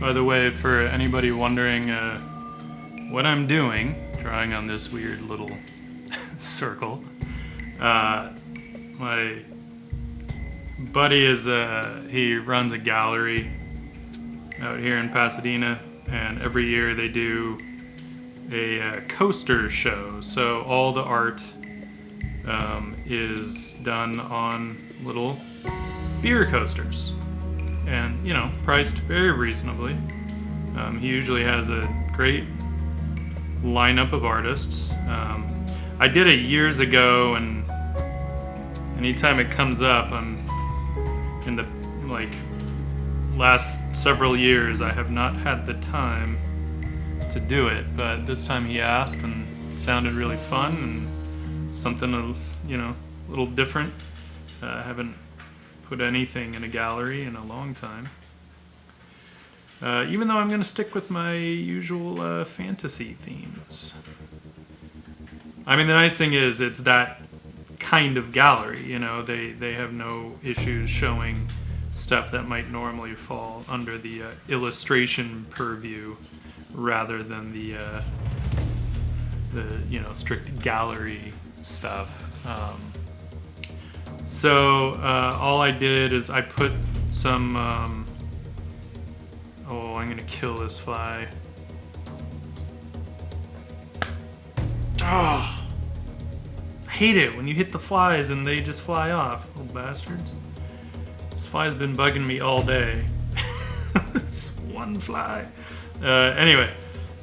By the way, for anybody wondering what I'm doing, drawing on this weird little circle, my buddy he runs a gallery out here in Pasadena, and every year they do a coaster show. So all the art is done on little beer coasters, and priced very reasonably. He usually has a great lineup of artists. I did it years ago, and anytime it comes up, I'm in the last several years I have not had the time to do it, but this time he asked, and it sounded really fun and something a little different. I haven't put anything in a gallery in a long time, even though I'm going to stick with my usual fantasy themes. I mean, the nice thing is it's that kind of gallery. They have no issues showing stuff that might normally fall under the illustration purview rather than the the strict gallery stuff. So all I did is I put some. Oh, I'm gonna kill this fly. Oh, I hate it when you hit the flies and they just fly off, little bastards. This fly's been bugging me all day. It's one fly. Anyway,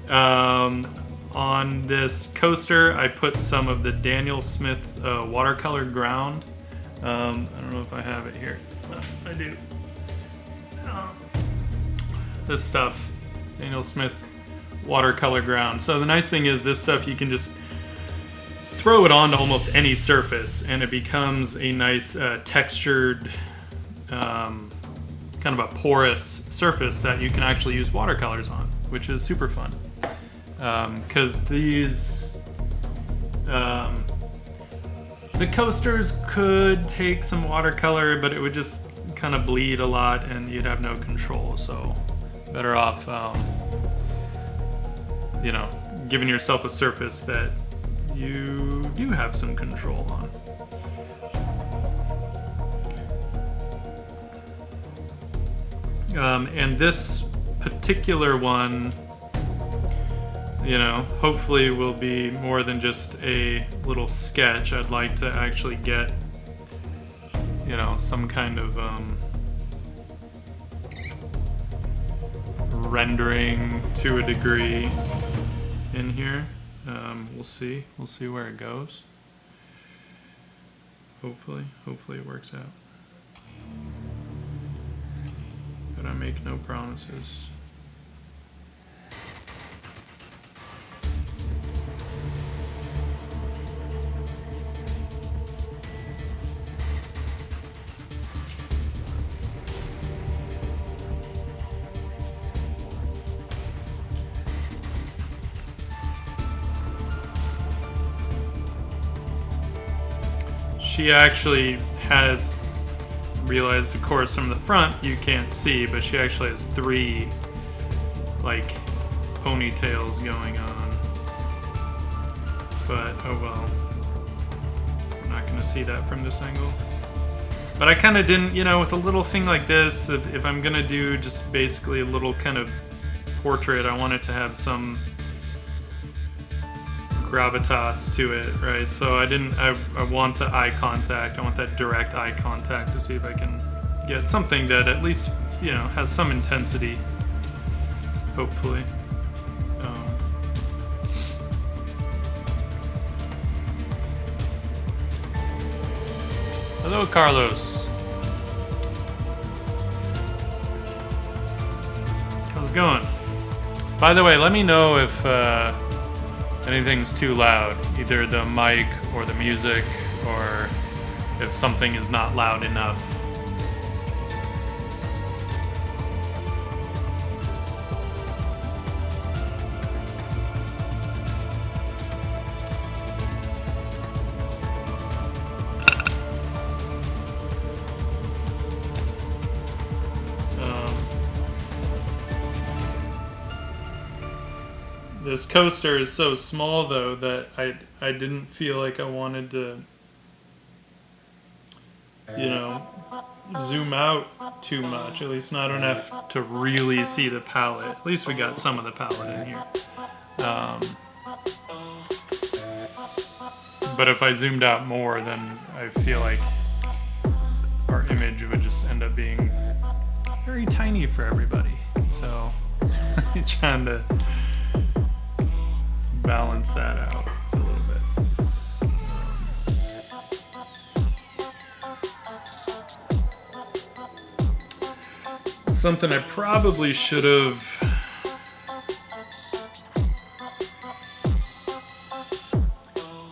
on this coaster, I put some of the Daniel Smith Watercolor Ground. I don't know if I have it here. I do. This stuff, Daniel Smith Watercolor Ground. So the nice thing is this stuff you can just throw it onto almost any surface and it becomes a nice textured, kind of a porous surface that you can actually use watercolors on, which is super fun. Because these, the coasters could take some watercolor, but it would just kind of bleed a lot and you'd have no control. So better off, giving yourself a surface that you do have some control on. And this particular one, hopefully will be more than just a little sketch. I'd like to actually get, some kind of rendering to a degree in here. We'll see where it goes. Hopefully it works out. But I make no promises. She actually has realized, of course, from the front you can't see, but she actually has 3 like ponytails going on. But oh well, I'm not gonna see that from this angle. But I kind of didn't, with a little thing like this, if I'm gonna do just basically a little kind of portrait, I want it to have some gravitas to it, right? So I want the eye contact. I want that direct eye contact to see if I can get something that at least, has some intensity, hopefully. Hello, Carlos. How's it going? By the way, let me know if anything's too loud, either the mic or the music, or if something is not loud enough. This coaster is so small, though, that I didn't feel like I wanted to, zoom out too much. At least not enough to really see the palette. At least we got some of the palette in here. But if I zoomed out more, then I feel like our image would just end up being very tiny for everybody. So I'm trying to balance that out a little bit. Something I probably should have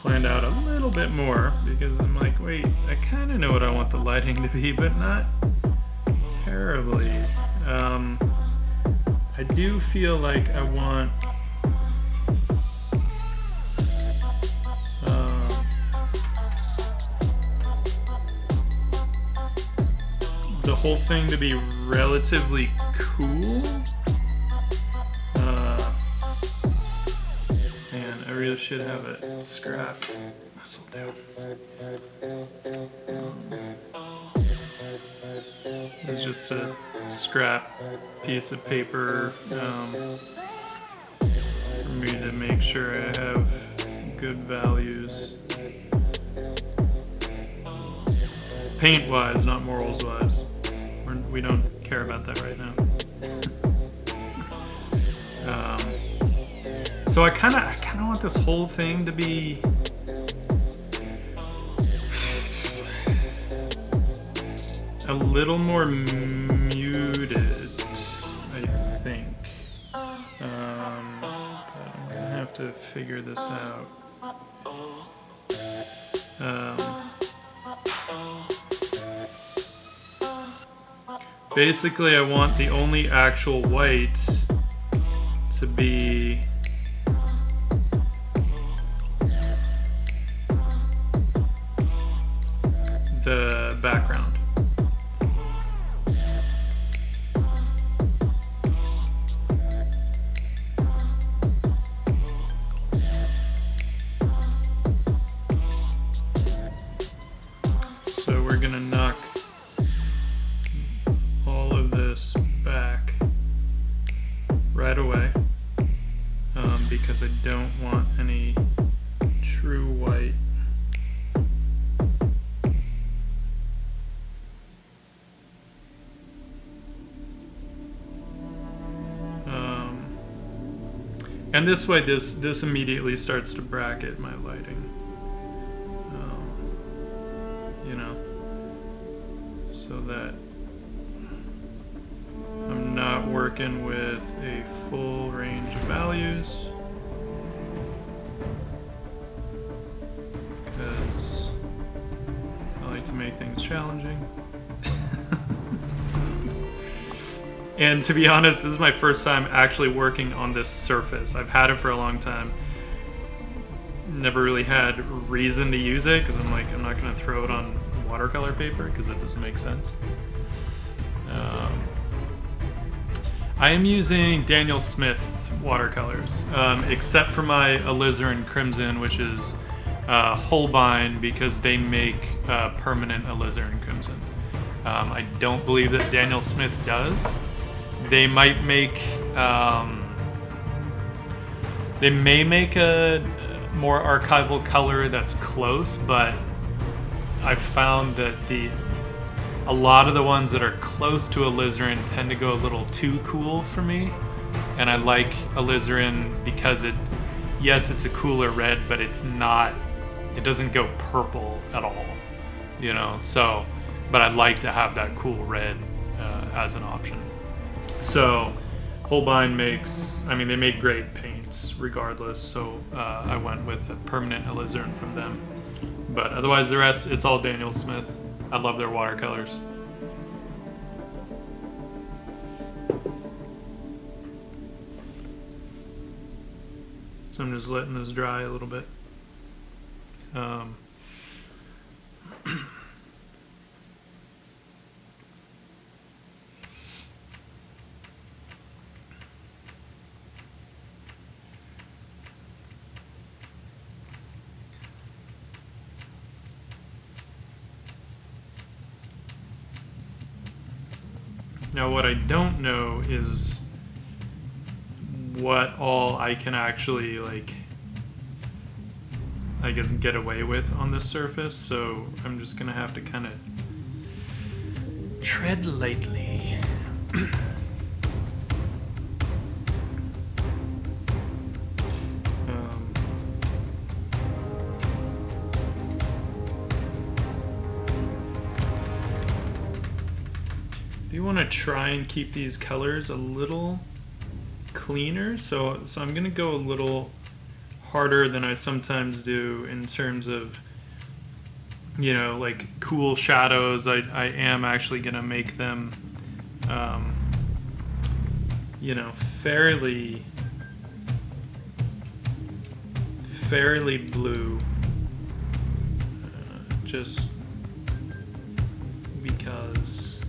planned out a little bit more, because I'm like, wait, I kind of know what I want the lighting to be, but not terribly. I do feel like I want the whole thing to be relatively cool. And really should have it scrap. This'll do. It's just a scrap piece of paper for me to make sure I have good values. Paint-wise, not morals-wise. We don't care about that right now. So I kind of want this whole thing to be a little more muted, I think. But I'm gonna have to figure this out. Basically, I want the only actual white to be the background. So we're gonna knock all of this back right away because I don't want any true white. And this way, this immediately starts to bracket my lighting. You know, so that I'm not working with a full range of values, because I like to make things challenging. And to be honest, this is my first time actually working on this surface. I've had it for a long time. Never really had reason to use it because I'm not going to throw it on watercolor paper because it doesn't make sense. I am using Daniel Smith watercolors, except for my alizarin crimson, which is Holbein, because they make permanent alizarin crimson. I don't believe that Daniel Smith does. They might make, they may make a more archival color that's close, but I've found that a lot of the ones that are close to alizarin tend to go a little too cool for me. And I like alizarin because yes, it's a cooler red, but it doesn't go purple at all, you know, so, but I'd like to have that cool red as an option. So Holbein they make great paints regardless, so I went with a permanent alizarin from them. But otherwise the rest, it's all Daniel Smith. I love their watercolors. So I'm just letting this dry a little bit. Now what I don't know is what all I can actually, I guess, get away with on this surface, so I'm just gonna have to kind of tread lightly. You want to try and keep these colors a little cleaner, so I'm gonna go a little harder than I sometimes do in terms of, you know, like cool shadows. I am actually gonna make them you know, fairly blue, just because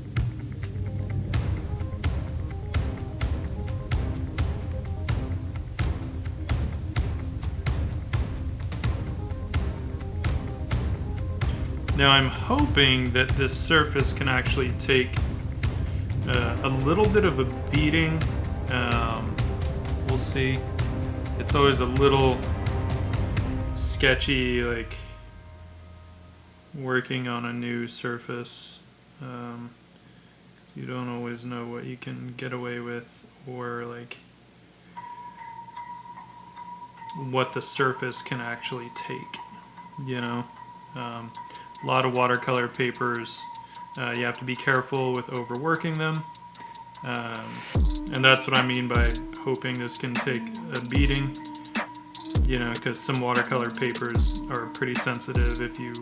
Now I'm hoping that this surface can actually take a little bit of a beating. We'll see. It's always a little sketchy, like working on a new surface. You don't always know what you can get away with, or like what the surface can actually take, you know. A lot of watercolor papers, you have to be careful with overworking them, and that's what I mean by hoping this can take a beating, you know, because some watercolor papers are pretty sensitive if you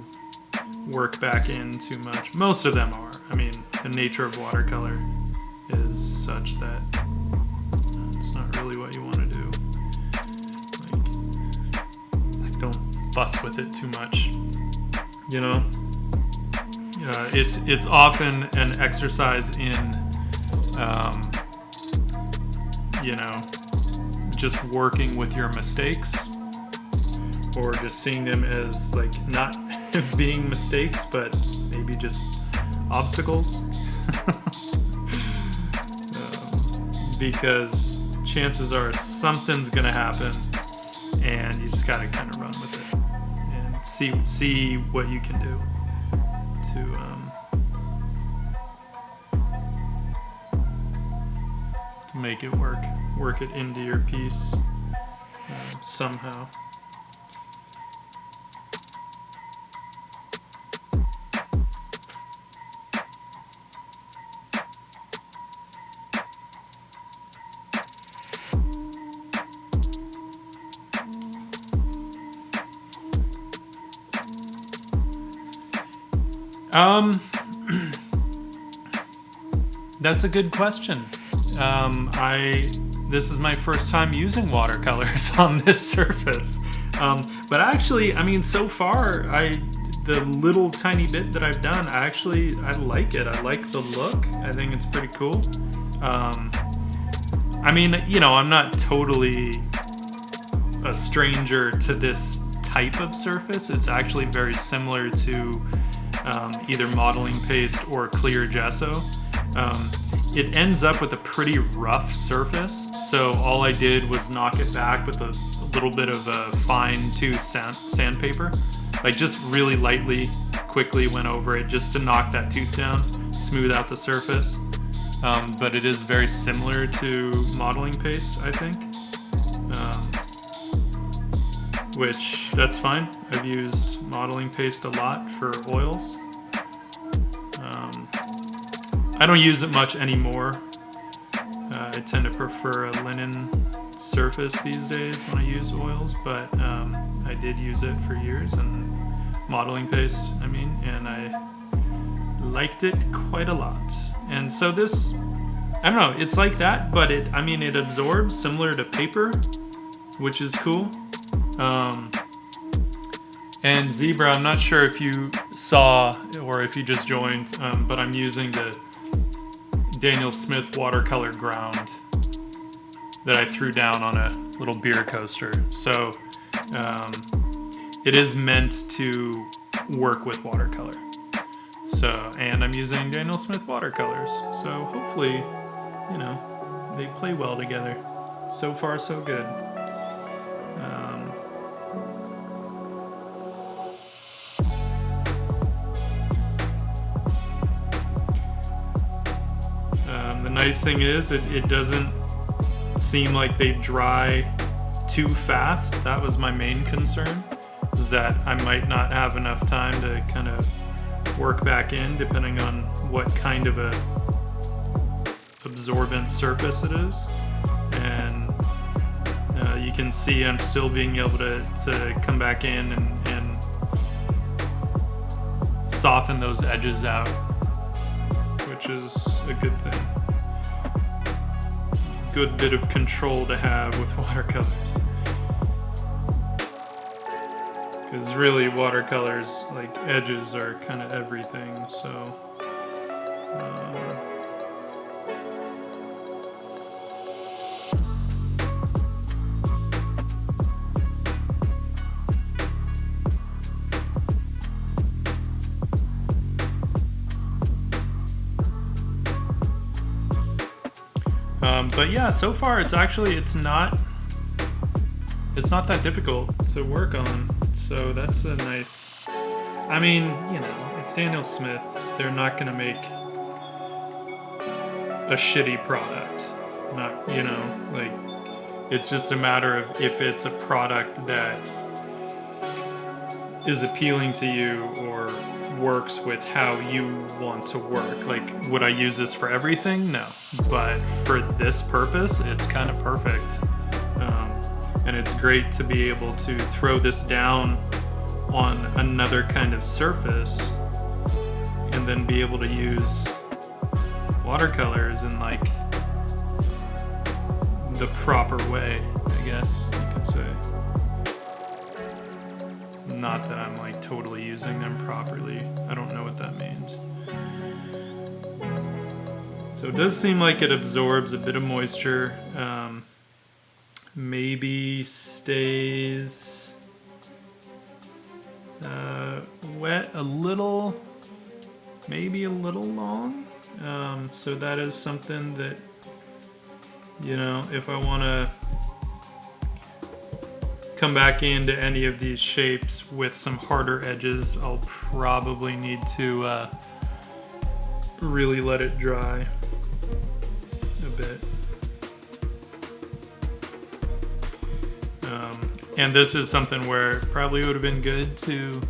work back in too much. Most of them are. I mean, the nature of watercolor is such that it's not really what you want to do. Like don't fuss with it too much, you know. It's often an exercise in you know, just working with your mistakes, or just seeing them as like not being mistakes, but maybe just obstacles. Because chances are something's gonna happen, and you just gotta kind of run with it and see what you can do to make it work it into your piece somehow. That's a good question. This is my first time using watercolors on this surface. But actually, I mean, so far, the little tiny bit that I've done, I like it. I like the look. I think it's pretty cool. I mean, you know, I'm not totally a stranger to this type of surface. It's actually very similar to either modeling paste or clear gesso. It ends up with a pretty rough surface, so all I did was knock it back with a little bit of a fine-tooth sandpaper. Like just really lightly, quickly went over it just to knock that tooth down, smooth out the surface. But it is very similar to modeling paste, I think. Which, that's fine. I've used modeling paste a lot for oils. I don't use it much anymore. I tend to prefer a linen surface these days when I use oils, but I did use it for years, and modeling paste, I mean, and I liked it quite a lot. And so this, I don't know, it's like that, but it absorbs similar to paper, which is cool. And Zebra, I'm not sure if you saw or if you just joined, but I'm using the Daniel Smith Watercolor Ground that I threw down on a little beer coaster. So it is meant to work with watercolor. So, and I'm using Daniel Smith watercolors. So hopefully, you know, they play well together. So far, so good. The nice thing is it doesn't seem like they dry too fast. That was my main concern, is that I might not have enough time to kind of work back in, depending on what kind of a absorbent surface it is. And you can see I'm still being able to come back in and soften those edges out, which is a good thing. Good bit of control to have with watercolors. Because really watercolors, like edges, are kind of everything, so But yeah, so far it's not that difficult to work on. So that's a nice. I mean, you know, it's Daniel Smith. They're not gonna make a shitty product. Not, you know, like, it's just a matter of if it's a product that is appealing to you or works with how you want to work. Like, would I use this for everything? No. But for this purpose, it's kind of perfect. And it's great to be able to throw this down on another kind of surface and then be able to use watercolors in like the proper way, I guess you could say. Not that I'm like totally using them properly. I don't know what that means. So it does seem like it absorbs a bit of moisture. Maybe stays wet a little, maybe a little long. So that is something that, you know, if I want to come back into any of these shapes with some harder edges, I'll probably need to really let it dry a bit. And this is something where it probably would have been good to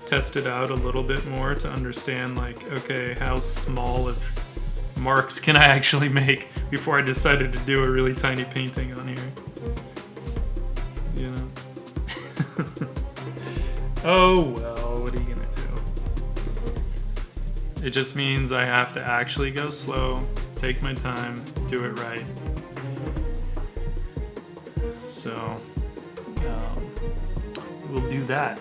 test it out a little bit more to understand, like, okay, how small of marks can I actually make before I decided to do a really tiny painting on here. You know? Oh well, what are you gonna do? It just means I have to actually go slow, take my time, do it right. So, we'll do that.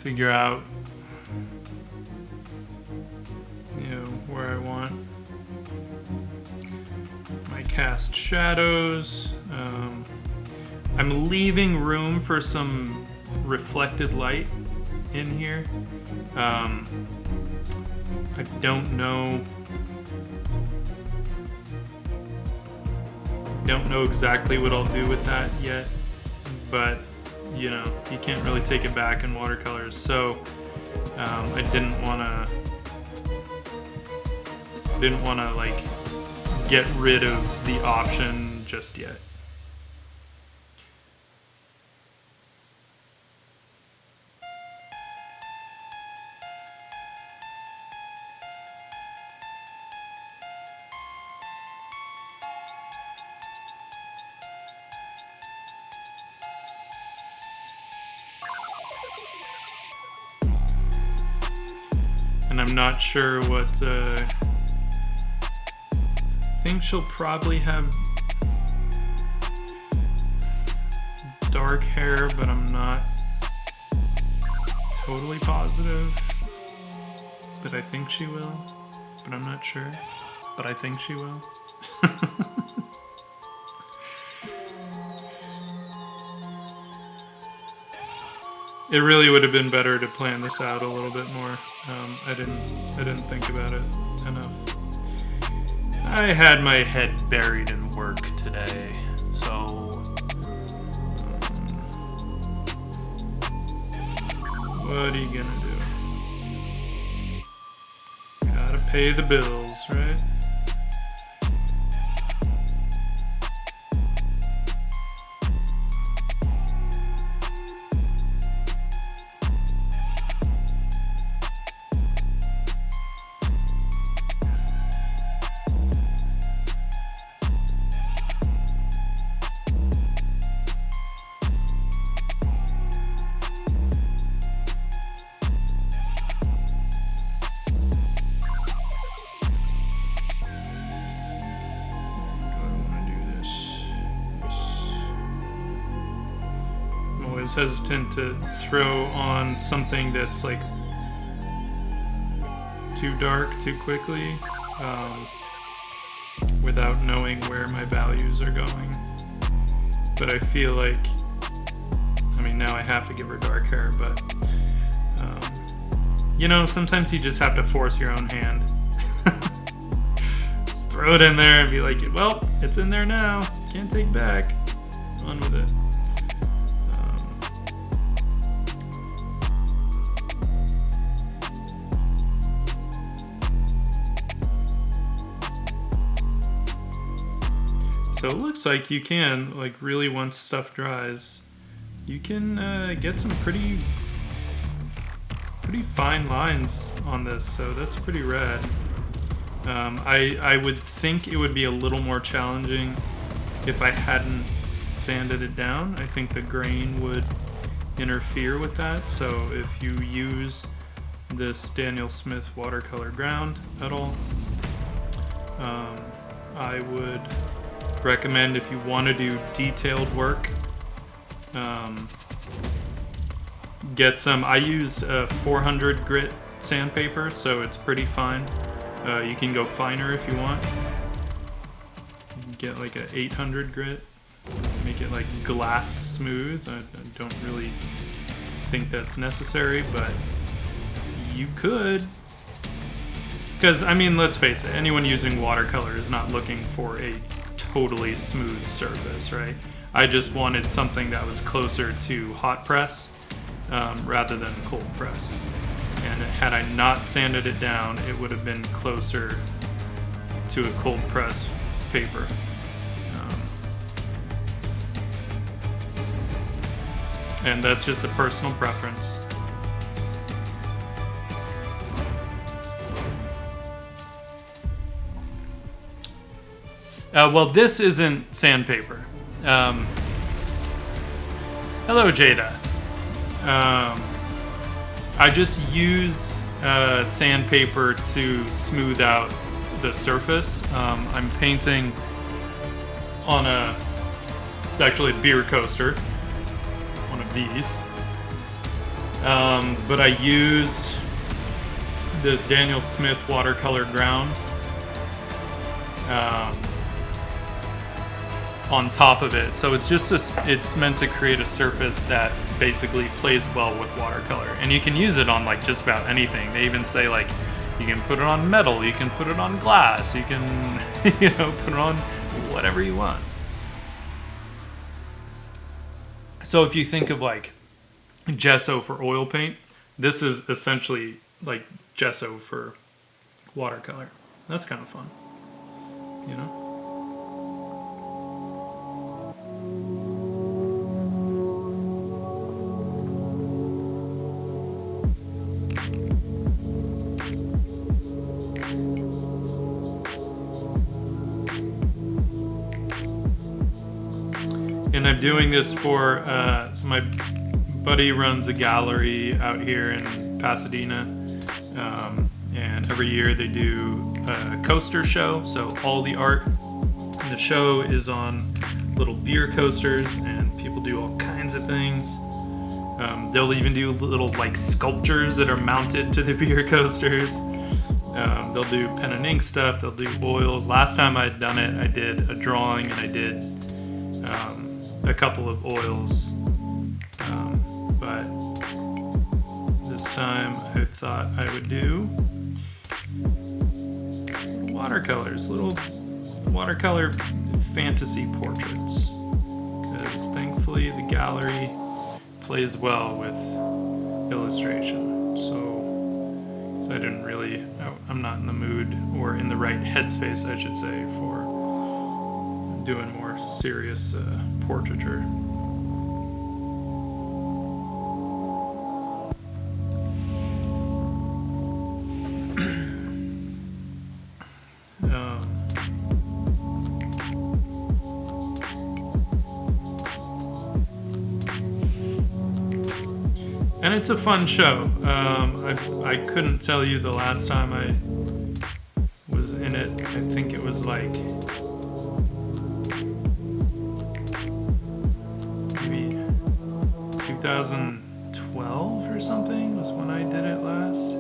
Figure out, you know, where I want my cast shadows. I'm leaving room for some reflected light in here. I don't know exactly what I'll do with that yet, but you know, you can't really take it back in watercolors, so I didn't want to like get rid of the option just yet. And I'm not sure what, I think she'll probably have dark hair, but I'm not totally positive. But I think she will, but I'm not sure. But I think she will. It really would have been better to plan this out a little bit more. I didn't think about it enough. I had my head buried in work today, so what are you gonna do? Gotta pay the bills, right? Hesitant to throw on something that's like too dark too quickly. without knowing where my values are going. But I feel like, I mean, now I have to give her dark hair, but you know, sometimes you just have to force your own hand. Just throw it in there and be like, well, it's in there now, can't take back, on with it. So it looks like you can, like, really, once stuff dries, you can get some pretty fine lines on this, so that's pretty rad. I would think it would be a little more challenging if I hadn't sanded it down. I think the grain would interfere with that, so if you use this Daniel Smith Watercolor Ground at all, I would recommend, if you want to do detailed work, get some. I used a 400 grit sandpaper, so it's pretty fine. You can go finer if you want. You can get like a 800 grit, make it like glass smooth. I don't really think that's necessary, but you could. Because, I mean, let's face it, anyone using watercolor is not looking for a totally smooth surface, right? I just wanted something that was closer to hot press rather than cold press. And had I not sanded it down, it would have been closer to a cold press paper. And that's just a personal preference. Well, this isn't sandpaper. Hello, Jada. I just used sandpaper to smooth out the surface. I'm painting on it's actually a beer coaster, one of these. But I used this Daniel Smith Watercolor Ground on top of it. So it's just it's meant to create a surface that basically plays well with watercolor. And you can use it on like just about anything. They even say like you can put it on metal, you can put it on glass, you can put it on whatever you want. So if you think of like gesso for oil paint, this is essentially like gesso for watercolor. That's kind of fun, you know? And I'm doing this for, so my buddy runs a gallery out here in Pasadena, and every year they do a coaster show, so all the art in the show is on little beer coasters, and people do all kinds of things. They'll even do little like sculptures that are mounted to the beer coasters. They'll do pen and ink stuff, they'll do oils. Last time I'd done it, I did a drawing and I did a couple of oils, but this time I thought I would do watercolors, little watercolor fantasy portraits, because thankfully the gallery plays well with illustration. So I didn't really, I'm not in the mood or in the right headspace, I should say, for doing more serious portraiture. And it's a fun show. I couldn't tell you the last time I was in it. I think it was like maybe 2012 or something was when I did it last.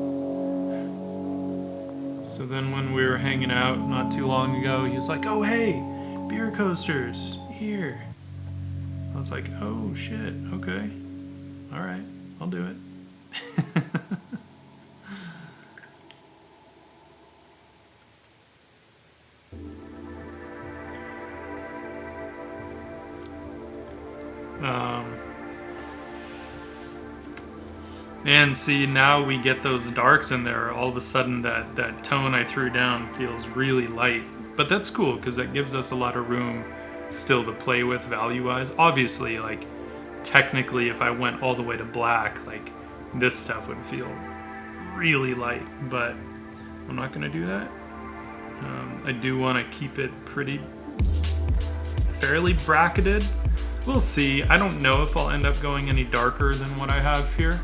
So So then when we were hanging out not too long ago, he was like, oh hey, beer coasters, here. I was like, oh shit, okay. Alright, I'll do it. And see, now we get those darks in there. All of a sudden that tone I threw down feels really light. But that's cool, because that gives us a lot of room still to play with value-wise. Obviously, like, technically, if I went all the way to black, like, this stuff would feel really light. But I'm not going to do that. I do want to keep it fairly bracketed. We'll see. I don't know if I'll end up going any darker than what I have here.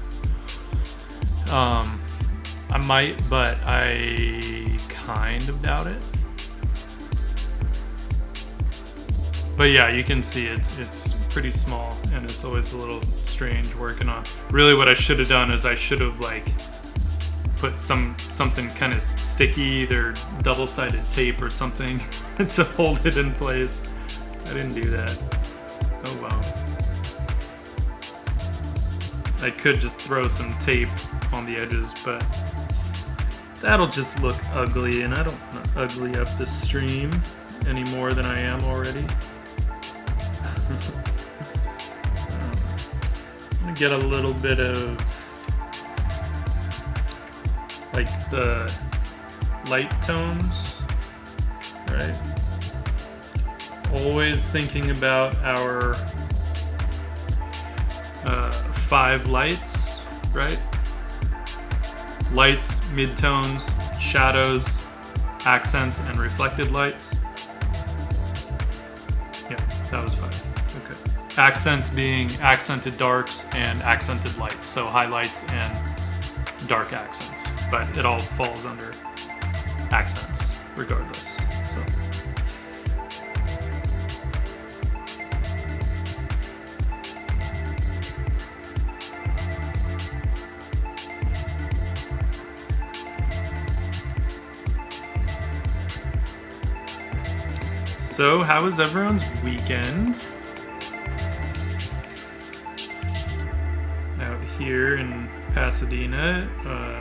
I might, but I kind of doubt it. But yeah, you can see it's pretty small, and it's always a little strange working on. Really, what I should have done is I should have like put something kind of sticky, either double-sided tape or something, to hold it in place. I didn't do that. Oh well. I could just throw some tape on the edges, but that'll just look ugly, and I don't want to ugly up the stream any more than I am already. I'm gonna get a little bit of like the light tones, right? Always thinking about our 5 lights, right? Lights, midtones, shadows, accents, and reflected lights. Yeah, that was 5. Okay. Accents being accented darks and accented lights, so highlights and dark accents. But it all falls under accents, regardless. So, how was everyone's weekend? Out here in Pasadena,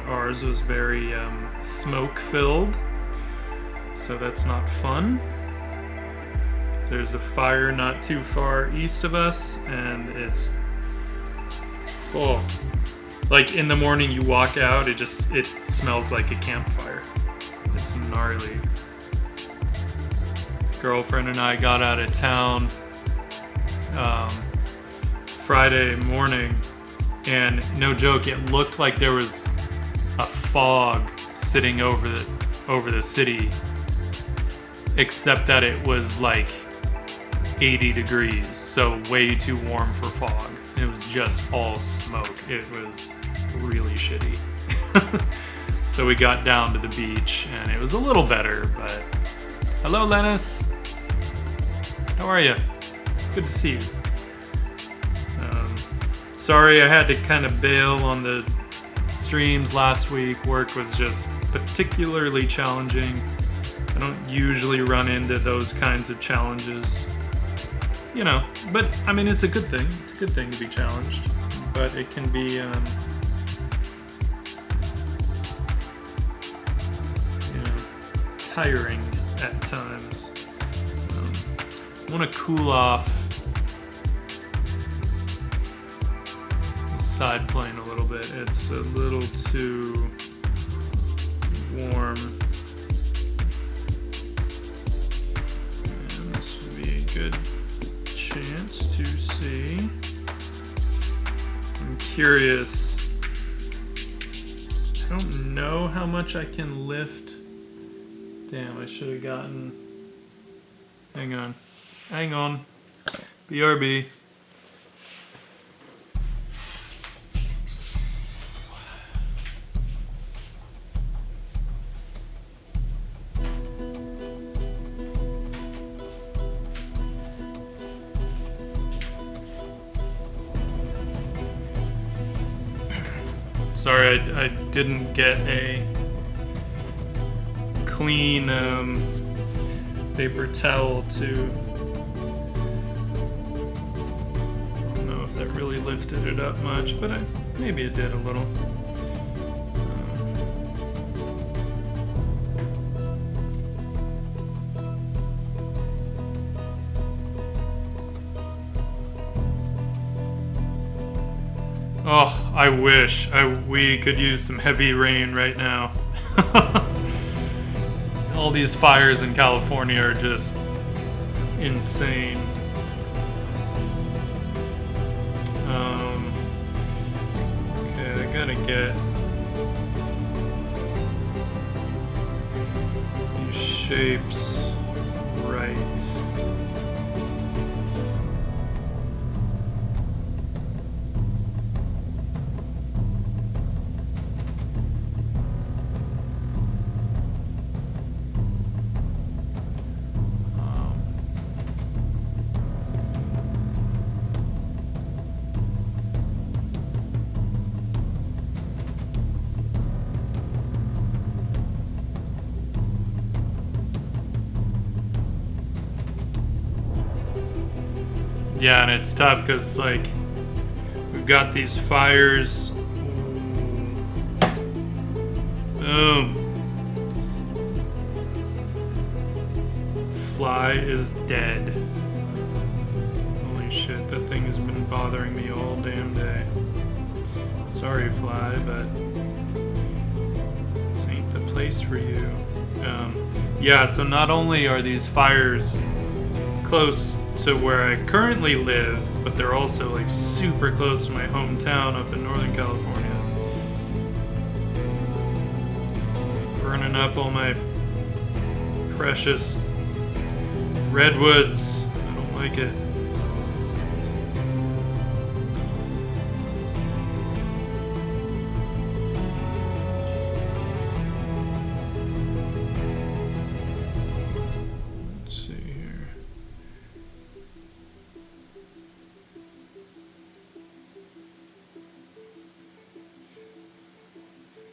ours was very smoke-filled, so that's not fun. There's a fire not too far east of us, and it's like in the morning you walk out, it smells like a campfire. It's gnarly. Girlfriend and I got out of town Friday morning, and no joke, it looked like there was a fog sitting over the city, except that it was like 80 degrees, so way too warm for fog. It was just all smoke. It was really shitty. So we got down to the beach, and it was a little better, but hello, Lennis. How are you? Good to see you. Sorry I had to kind of bail on the streams last week. Work was just particularly challenging. I don't usually run into those kinds of challenges. You know, but I mean, it's a good thing. It's a good thing to be challenged. But it can be, tiring at times. I want to cool off the side plane a little bit. It's a little too warm. And this would be a good chance to see. I'm curious. I don't know how much I can lift. Damn, I should have gotten... Hang on. BRB. Sorry, I didn't get a clean paper towel to. I don't know if that really lifted it up much, but maybe it did a little. Oh, I wish we could use some heavy rain right now. All these fires in California are just insane. Okay, I gotta get these shapes right. Yeah, and it's tough because, like, we've got these fires. Boom. Fly is dead. Holy shit, that thing has been bothering me all damn day. Sorry, fly, but this ain't the place for you. Yeah, so not only are these fires close to where I currently live, but they're also like super close to my hometown up in Northern California. Burning up all my precious redwoods. I don't like it.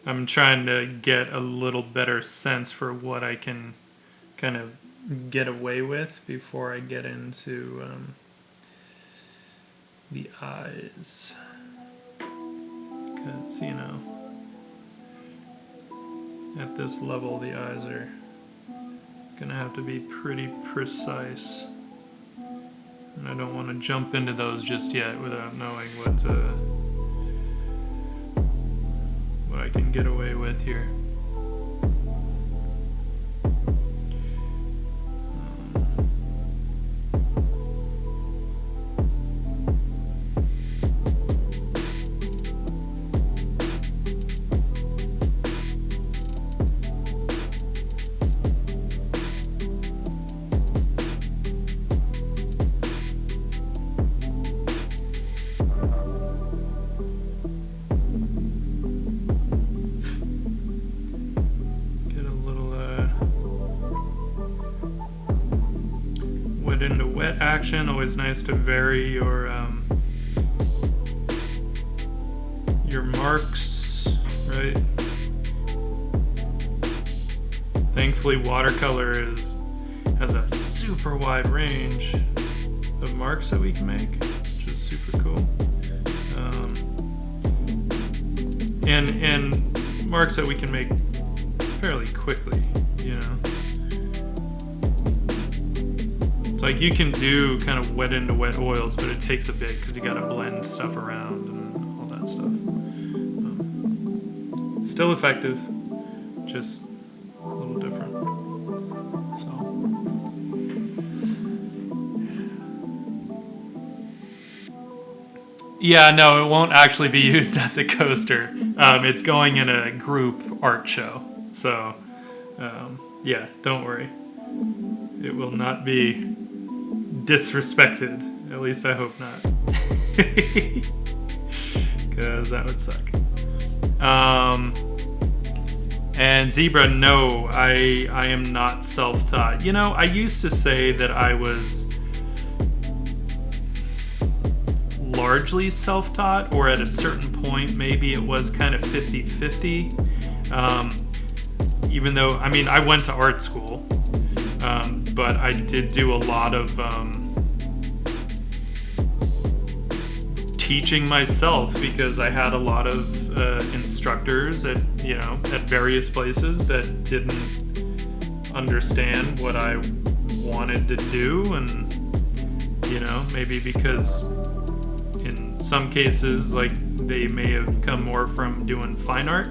I'm trying to get a little better sense for what I can kind of get away with before I get into the eyes. Because, you know, at this level the eyes are gonna have to be pretty precise. And I don't want to jump into those just yet without knowing what I can get away with here. Into wet action. Always nice to vary your marks, right? Thankfully, watercolor has a super wide range of marks that we can make, which is super cool. And marks that we can make fairly quickly, you know. It's like you can do kind of wet into wet oils, but it takes a bit because you got to blend stuff around and all that stuff. Still effective, just a little different. So, yeah, no, it won't actually be used as a coaster. It's going in a group art show. So, yeah, don't worry. It will not be disrespected. At least I hope not. Because that would suck. And Zebra, no, I am not self-taught. You know, I used to say that I was largely self-taught, or at a certain point maybe it was kind of 50-50. even though, I mean, I went to art school, but I did do a lot of teaching myself because I had a lot of instructors at various places that didn't understand what I wanted to do, and maybe because in some cases, like, they may have come more from doing fine art,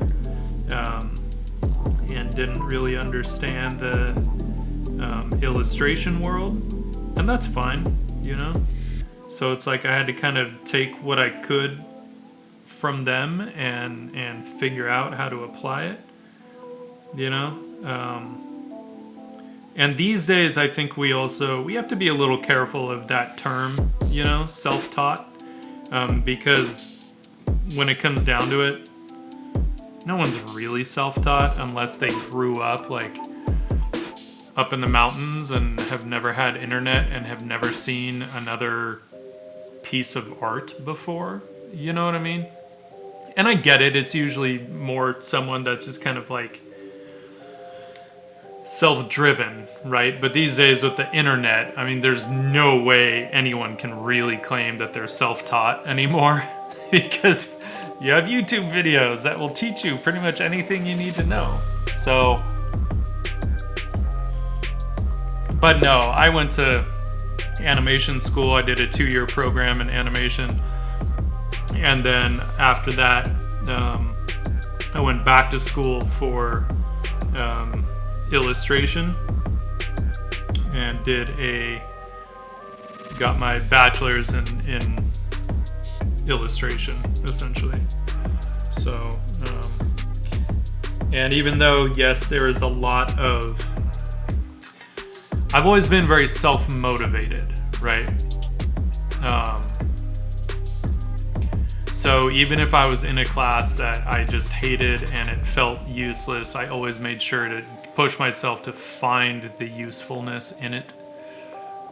and didn't really understand the illustration world, and that's fine, So it's like I had to kind of take what I could from them and figure out how to apply it, And these days, I think we have to be a little careful of that term, self-taught, because when it comes down to it, no one's really self-taught unless they grew up like up in the mountains and have never had internet and have never seen another piece of art before. You know what I mean? And I get it. It's usually more someone that's just kind of like self-driven, right? But these days with the internet, I mean, there's no way anyone can really claim that they're self-taught anymore because you have YouTube videos that will teach you pretty much anything you need to know. So, but no, I went to animation school. I did a 2-year program in animation. And then after that, I went back to school for illustration and got my bachelor's in illustration, essentially. So, and even though, yes, there is a lot of, I've always been very self-motivated, right? So even if I was in a class that I just hated and it felt useless, I always made sure to push myself to find the usefulness in it.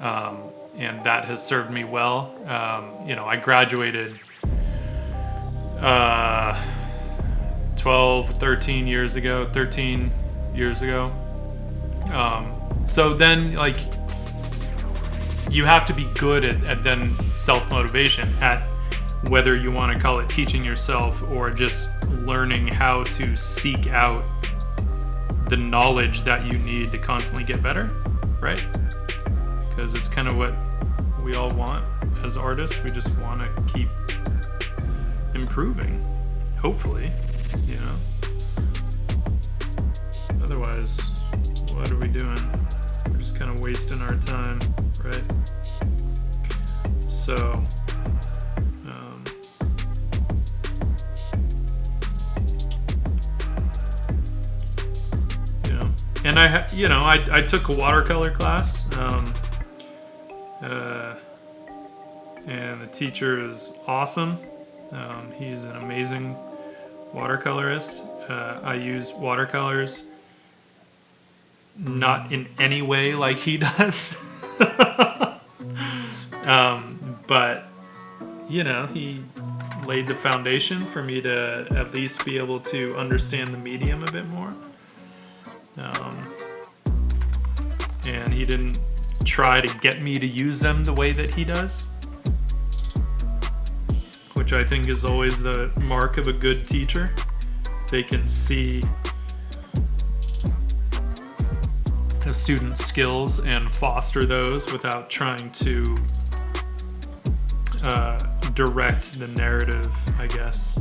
And that has served me well. I graduated 13 years ago. So then, like, you have to be good at then self-motivation, at whether you want to call it teaching yourself or just learning how to seek out the knowledge that you need to constantly get better, right? Because it's kind of what we all want as artists. We just want to keep improving, hopefully, Otherwise, what are we doing? We're just kind of wasting our time, right? So, and I took a watercolor class, and the teacher is awesome. He's an amazing watercolorist. I use watercolors not in any way like he does, but he laid the foundation for me to at least be able to understand the medium a bit more. And he didn't try to get me to use them the way that he does, which I think is always the mark of a good teacher. They can see a student's skills and foster those without trying to direct the narrative, I guess.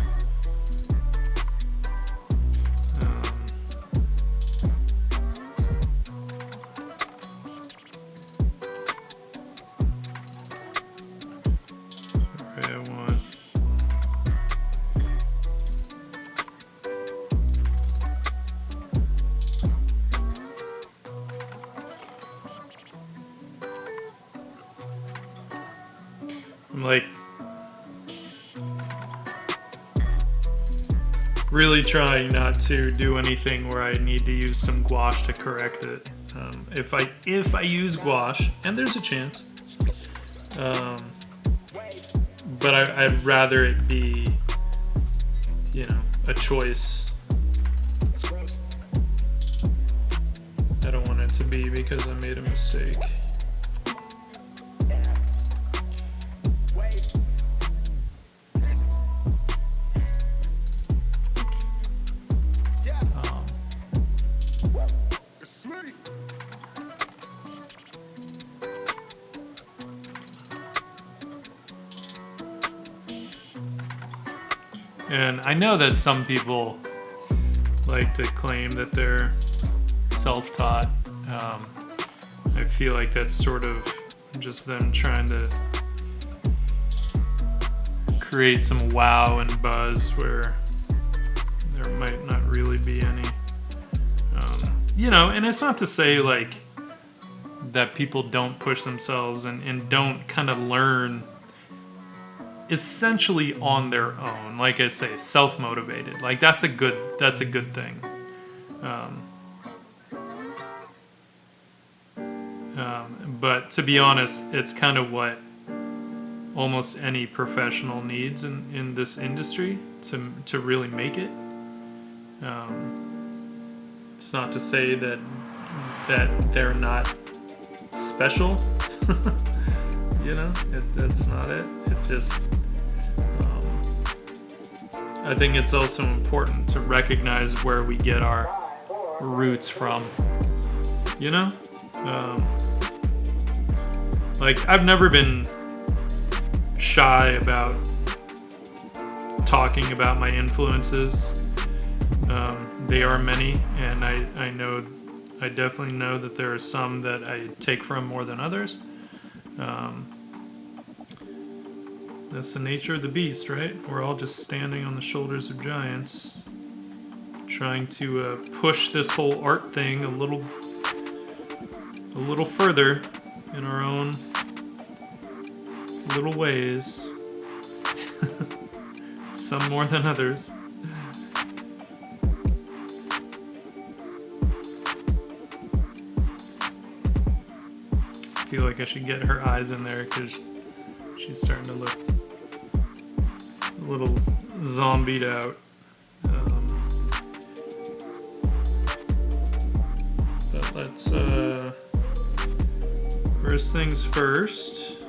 I'm like really trying not to do anything where I need to use some gouache to correct it. If I use gouache, and there's a chance, but I'd rather it be, a choice because I made a mistake. And I know that some people like to claim that they're self-taught. I feel like that's sort of just them trying to create some wow and buzz where there might not really be any. You know, and it's not to say like that people don't push themselves and don't kind of learn essentially on their own. Like I say, self-motivated. Like that's a good thing. But to be honest, it's kind of what almost any professional needs in this industry to really make it. It's not to say that they're not special. You know, that's not it. It's just, I think it's also important to recognize where we get our roots from. You know, like I've never been shy about talking about my influences. They are many, and I definitely know that there are some that I take from more than others. That's the nature of the beast, right? We're all just standing on the shoulders of giants, trying to push this whole art thing a little further in our own little ways. Some more than others. I feel like I should get her eyes in there because she's starting to look a little zombied out. But let's, first things first,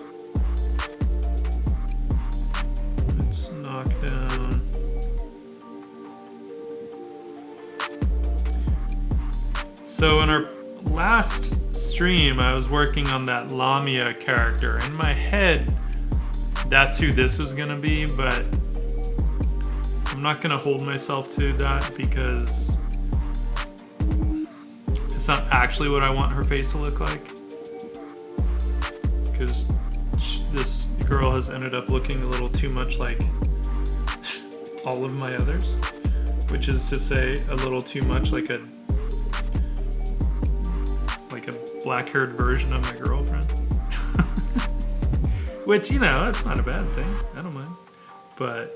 let's knock down. So in our last stream, I was working on that Lamia character. In my head, that's who this was gonna be, but I'm not gonna hold myself to that because it's not actually what I want her face to look like. Because this girl has ended up looking a little too much like all of my others, which is to say a little too much like a black-haired version of my girlfriend. Which, you know, it's not a bad thing. I don't mind. But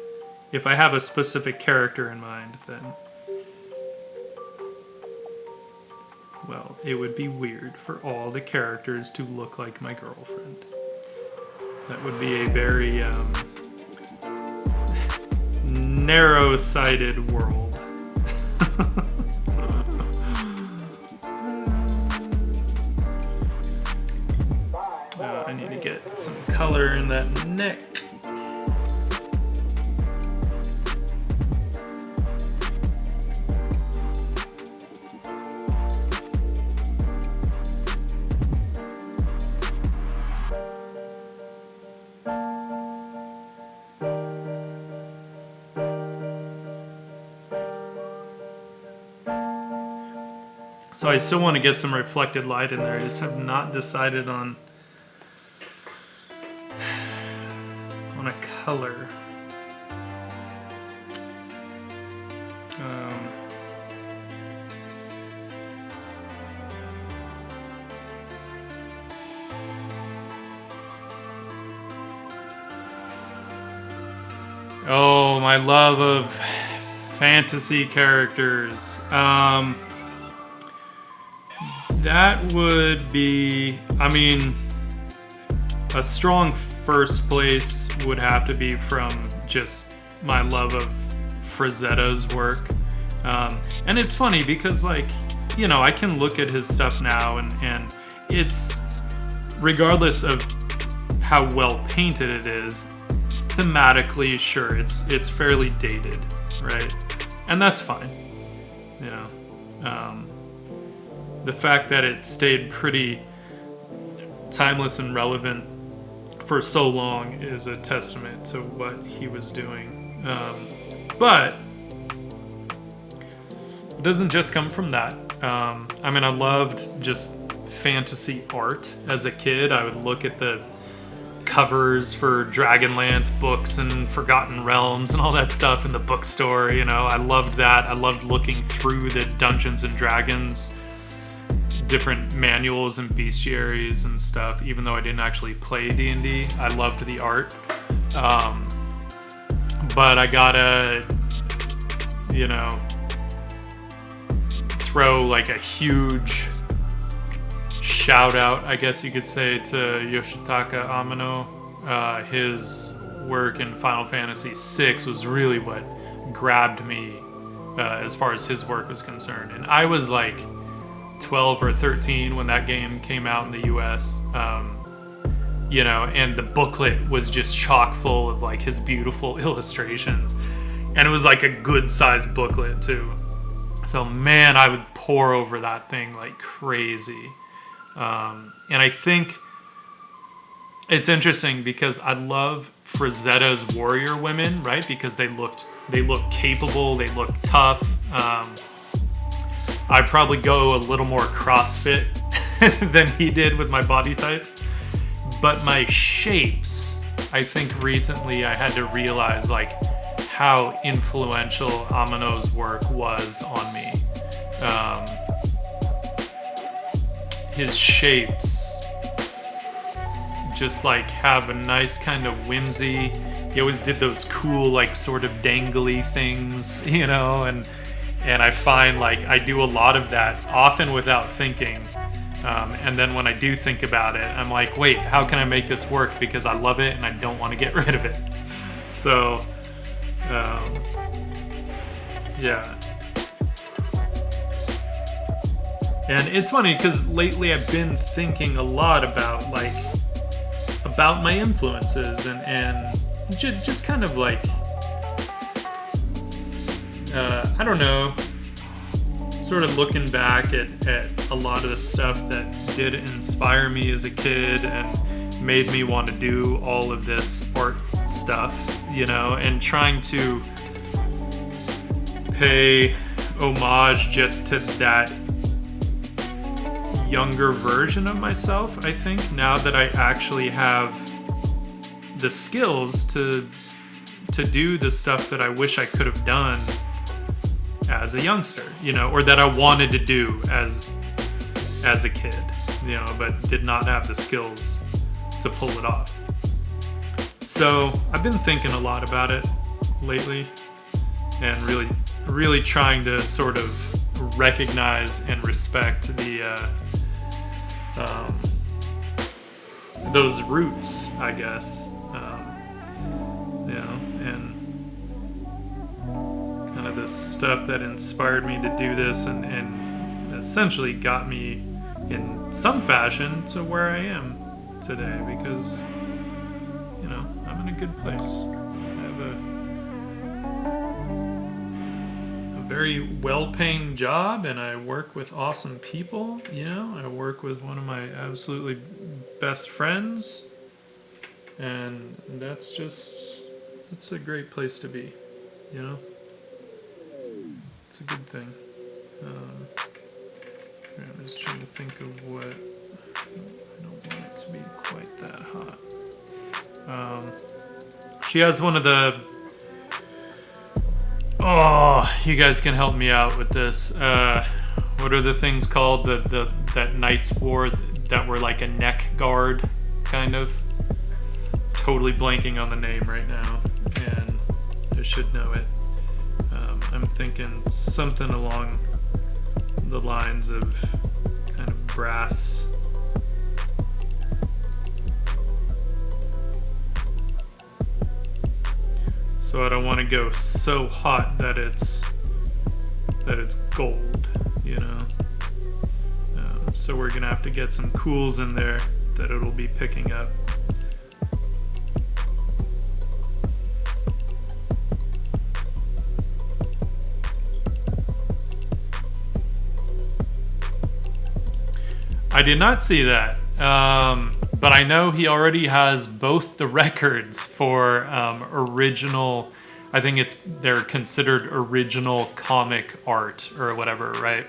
if I have a specific character in mind, then, well, it would be weird for all the characters to look like my girlfriend. That would be a very narrow-sighted world. I need to get some color in that neck. So I still want to get some reflected light in there. I just have not decided on a color. Oh, my love of fantasy characters. That would be, I mean, a strong first place would have to be from just my love of Frazetta's work. And it's funny because, like, you know, I can look at his stuff now, and it's, regardless of how well painted it is, thematically, sure, it's fairly dated, right? And that's fine, you know. The fact that it stayed pretty timeless and relevant for so long is a testament to what he was doing. But it doesn't just come from that. I mean, I loved just fantasy art as a kid. I would look at the covers for Dragonlance books and Forgotten Realms and all that stuff in the bookstore, you know. I loved that. I loved looking through the Dungeons and Dragons different manuals and bestiaries and stuff, even though I didn't actually play D&D. I loved the art. But I gotta, you know, throw like a huge shout out, I guess you could say, to Yoshitaka Amano. His work in Final Fantasy VI was really what grabbed me as far as his work was concerned. And I was like 12 or 13 when that game came out in the US, you know, and the booklet was just chock full of like his beautiful illustrations, and it was like a good sized booklet too. So man, I would pore over that thing like crazy. And I think it's interesting because I love Frazetta's warrior women, right? Because they look capable, they look tough. I probably go a little more CrossFit than he did with my body types. But my shapes, I think recently I had to realize like how influential Amano's work was on me. His shapes just like have a nice kind of whimsy. He always did those cool like sort of dangly things, you know, and I find like I do a lot of that often without thinking. And then when I do think about it, I'm like, wait, how can I make this work? Because I love it and I don't want to get rid of it. So, yeah. And it's funny because lately I've been thinking a lot about my influences and just kind of like, I don't know, sort of looking back at a lot of the stuff that did inspire me as a kid and made me want to do all of this art stuff, you know, and trying to pay homage just to that younger version of myself, I think, now that I actually have the skills to do the stuff that I wish I could have done as a youngster, you know, or that I wanted to do as a kid, you know, but did not have the skills to pull it off. So I've been thinking a lot about it lately and really trying to sort of recognize and respect the those roots, I guess, you know, and kind of the stuff that inspired me to do this and essentially got me in some fashion to where I am today, because, you know, I'm in a good place. I have a very well-paying job and I work with awesome people, you know. I work with one of my absolutely best friends, and it's a great place to be, you know. It's a good thing. I'm just trying to think of what, I don't want it to be quite that hot. She has one of the, you guys can help me out with this. What are the things called that knights wore that were like a neck guard, kind of? Totally blanking on the name right now, and I should know it. I'm thinking something along the lines of kind of brass. So I don't want to go so hot that it's gold, you know. So we're gonna have to get some cools in there that it'll be picking up. I did not see that, but I know he already has both the records for original. I think they're considered original comic art or whatever, right?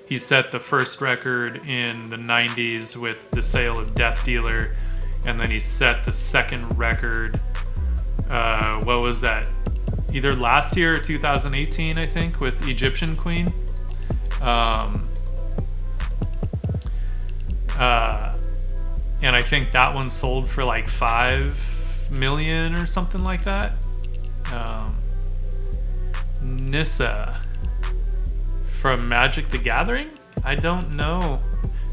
He set the first record in the 90s with the sale of Death Dealer, and then he set the second record, what was that? Either last year or 2018, I think, with Egyptian Queen. And I think that one sold for like 5 million or something like that. Nissa from Magic the Gathering? I don't know.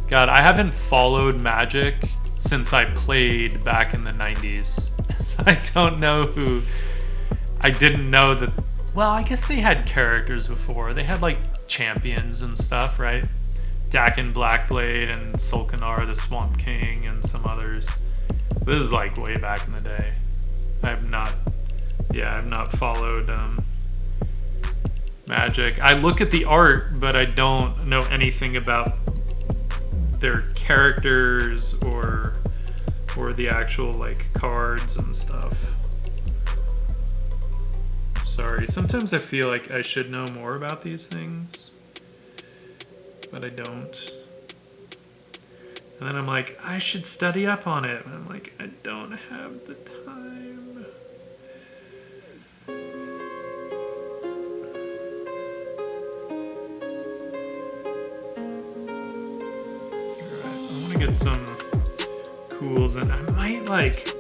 God, I haven't followed Magic since I played back in the 90s. So I don't know who. I didn't know that. Well, I guess they had characters before. They had like champions and stuff, right? Dakin Blackblade and Sulkanar the Swamp King and some others. This is like way back in the day. I've not followed Magic. I look at the art, but I don't know anything about their characters or the actual like cards and stuff. Sorry, sometimes I feel like I should know more about these things, but I don't. And then I'm like, I should study up on it. And I'm like, I don't have the time. Alright, I want to get some cools, and I might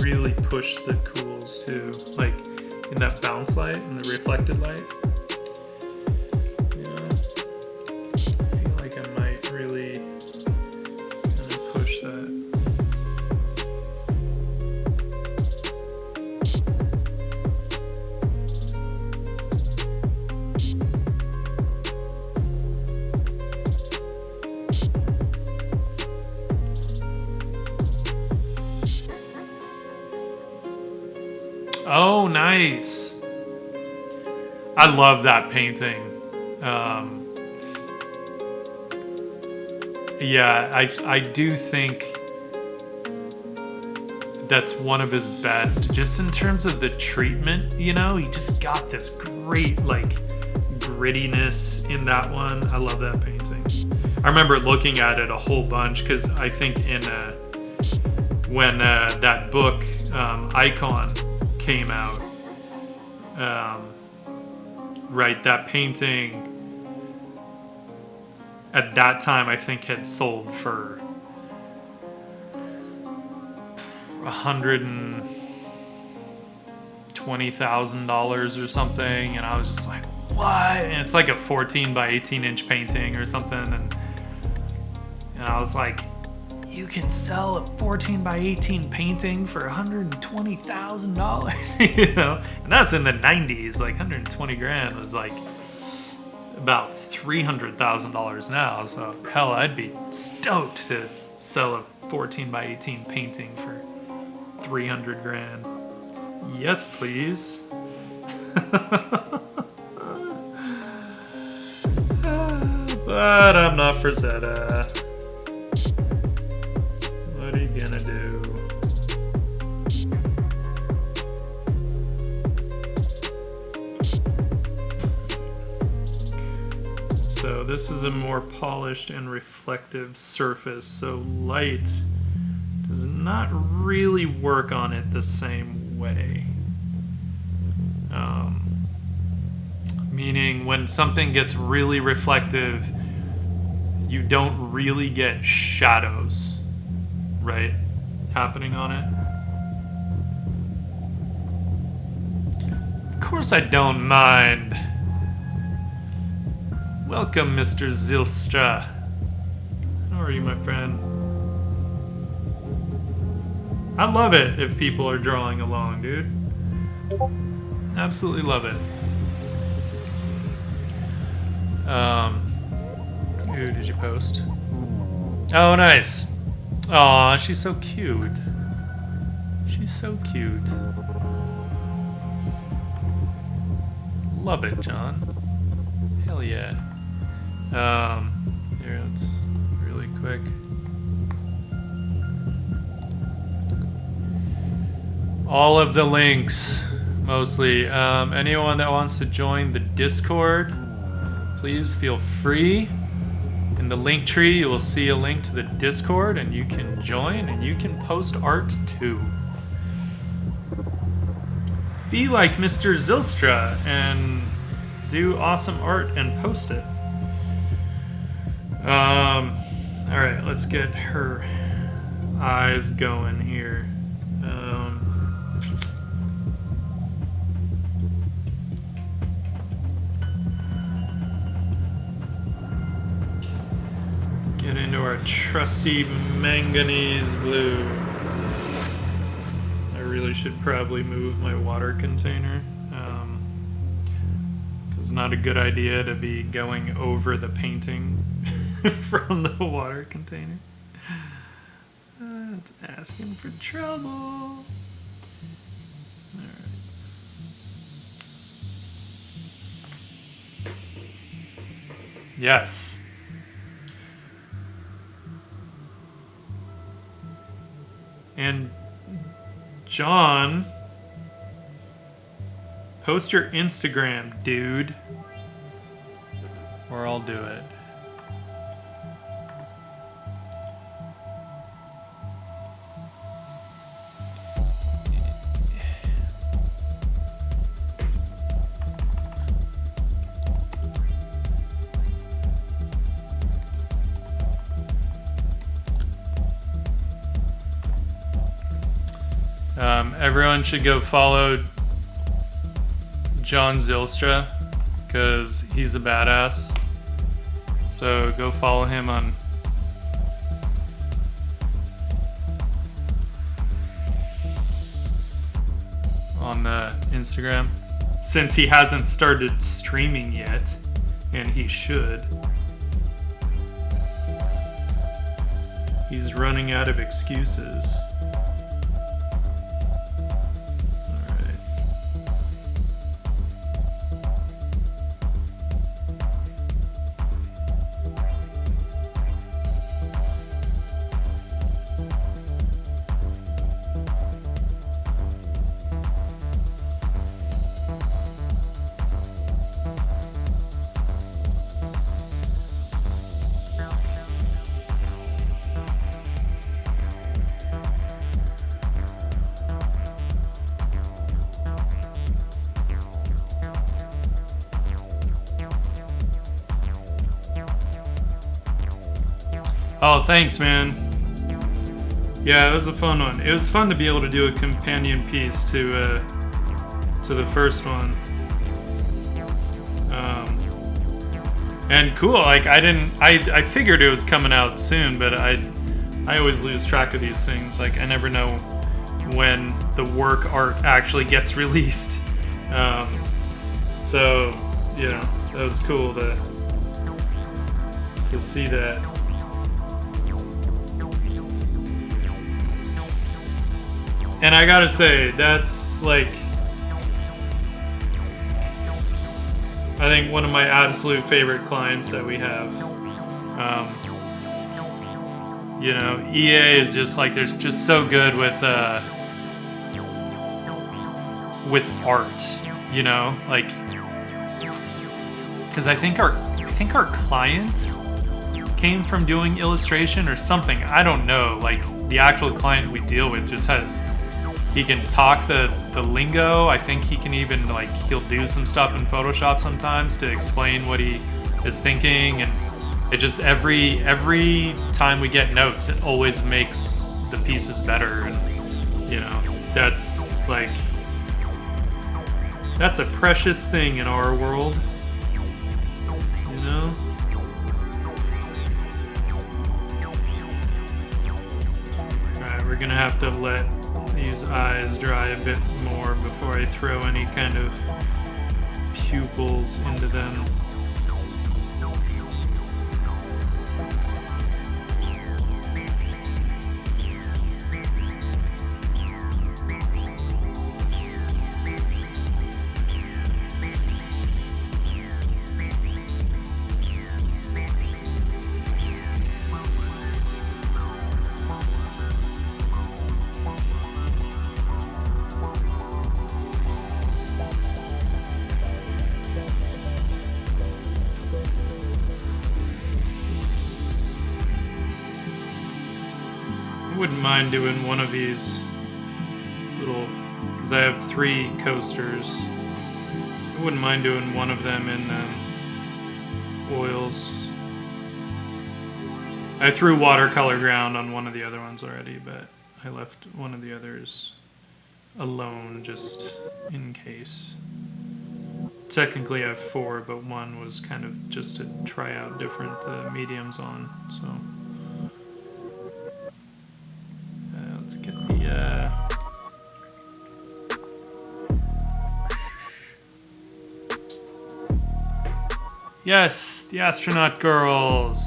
really push the cools too. Like in that bounce light and the reflected light. I feel like I might really kind of push that. Oh, nice. I love that painting. Yeah, I do think that's one of his best, just in terms of the treatment, you know? He just got this great, like, grittiness in that one. I love that painting. I remember looking at it a whole bunch, because I think when that book, Icon, came out, right, that painting at that time I think had sold for $120,000 or something, and I was just like, what? And it's like a 14 by 18 inch painting or something, and I was like, you can sell a 14 by 18 painting for $120,000, you know? And that's in the 90s. Like 120 grand was like about $300,000 now. So hell, I'd be stoked to sell a 14 by 18 painting for 300 grand. Yes, please. But I'm not for Zeta. What are you gonna do? So this is a more polished and reflective surface, so light does not really work on it the same way. Meaning when something gets really reflective, you don't really get shadows, right, happening on it. Of course I don't mind. Welcome, Mr. Zilstra. How are you, my friend? I love it if people are drawing along, dude. Absolutely love it. Who did you post? Oh, nice. Aw, she's so cute. She's so cute. Love it, John. Hell yeah. Here, let's really quick. All of the links, mostly. Anyone that wants to join the Discord, please feel free. In the link tree, you will see a link to the Discord, and you can join, and you can post art too. Be like Mr. Zylstra and do awesome art and post it. Alright, let's get her eyes going here. Get into our trusty manganese blue. I really should probably move my water container. It's not a good idea to be going over the painting from the water container. It's asking for trouble. Alright. Yes. And John, post your Instagram, dude. Or I'll do it. Everyone should go follow John Zylstra because he's a badass. So go follow him on Instagram, since he hasn't started streaming yet, and he should. He's running out of excuses. Oh, thanks, man. Yeah, it was a fun one. It was fun to be able to do a companion piece to the first one. And cool, like I figured it was coming out soon, but I always lose track of these things. Like I never know when the work art actually gets released. So, you know, that was cool to see that. And I gotta say, that's like, I think one of my absolute favorite clients that we have. You know, EA is just like, they're just so good with art, you know, like, because I think our client came from doing illustration or something. I don't know. Like the actual client we deal with just has. He can talk the lingo. I think he can even, like, he'll do some stuff in Photoshop sometimes to explain what he is thinking. And it just, every time we get notes, it always makes the pieces better. And, you know, that's, like, that's a precious thing in our world. You know? Alright, we're gonna have to let these eyes dry a bit more before I throw any kind of pupils into them. mind doing one of these little, because I have 3 coasters. I wouldn't mind doing one of them in oils. I threw Watercolor Ground on one of the other ones already, but I left one of the others alone just in case. Technically I have 4, but one was kind of just to try out different mediums on, so. Let's get the... Yes, the astronaut girls!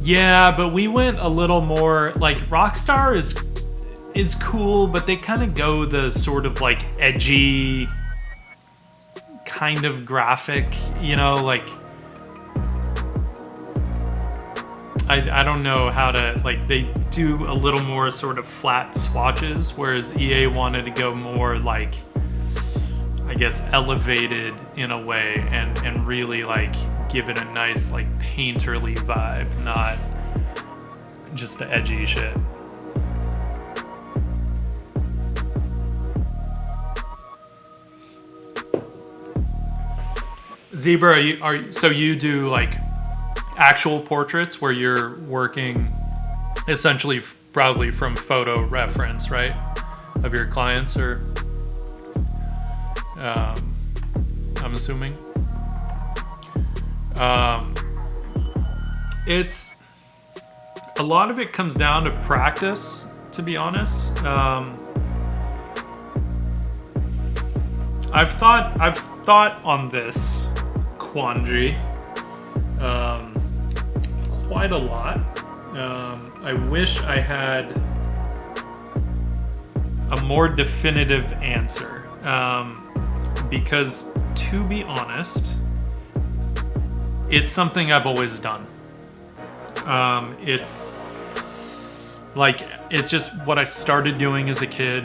Yeah, but we went a little more, like, Rockstar is cool, but they kind of go the sort of, like, edgy kind of graphic, you know, like, I don't know how to, like, they do a little more sort of flat swatches, whereas EA wanted to go more, like, I guess, elevated in a way and really, like, give it a nice, like, painterly vibe, not just the edgy shit. Zebra, so you do, like, actual portraits where you're working essentially probably from photo reference, right, of your clients, or I'm assuming. It's a lot of it comes down to practice, to be honest. I've thought on this quandary quite a lot. I wish I had a more definitive answer, because, to be honest, it's something I've always done. It's like, it's just what I started doing as a kid,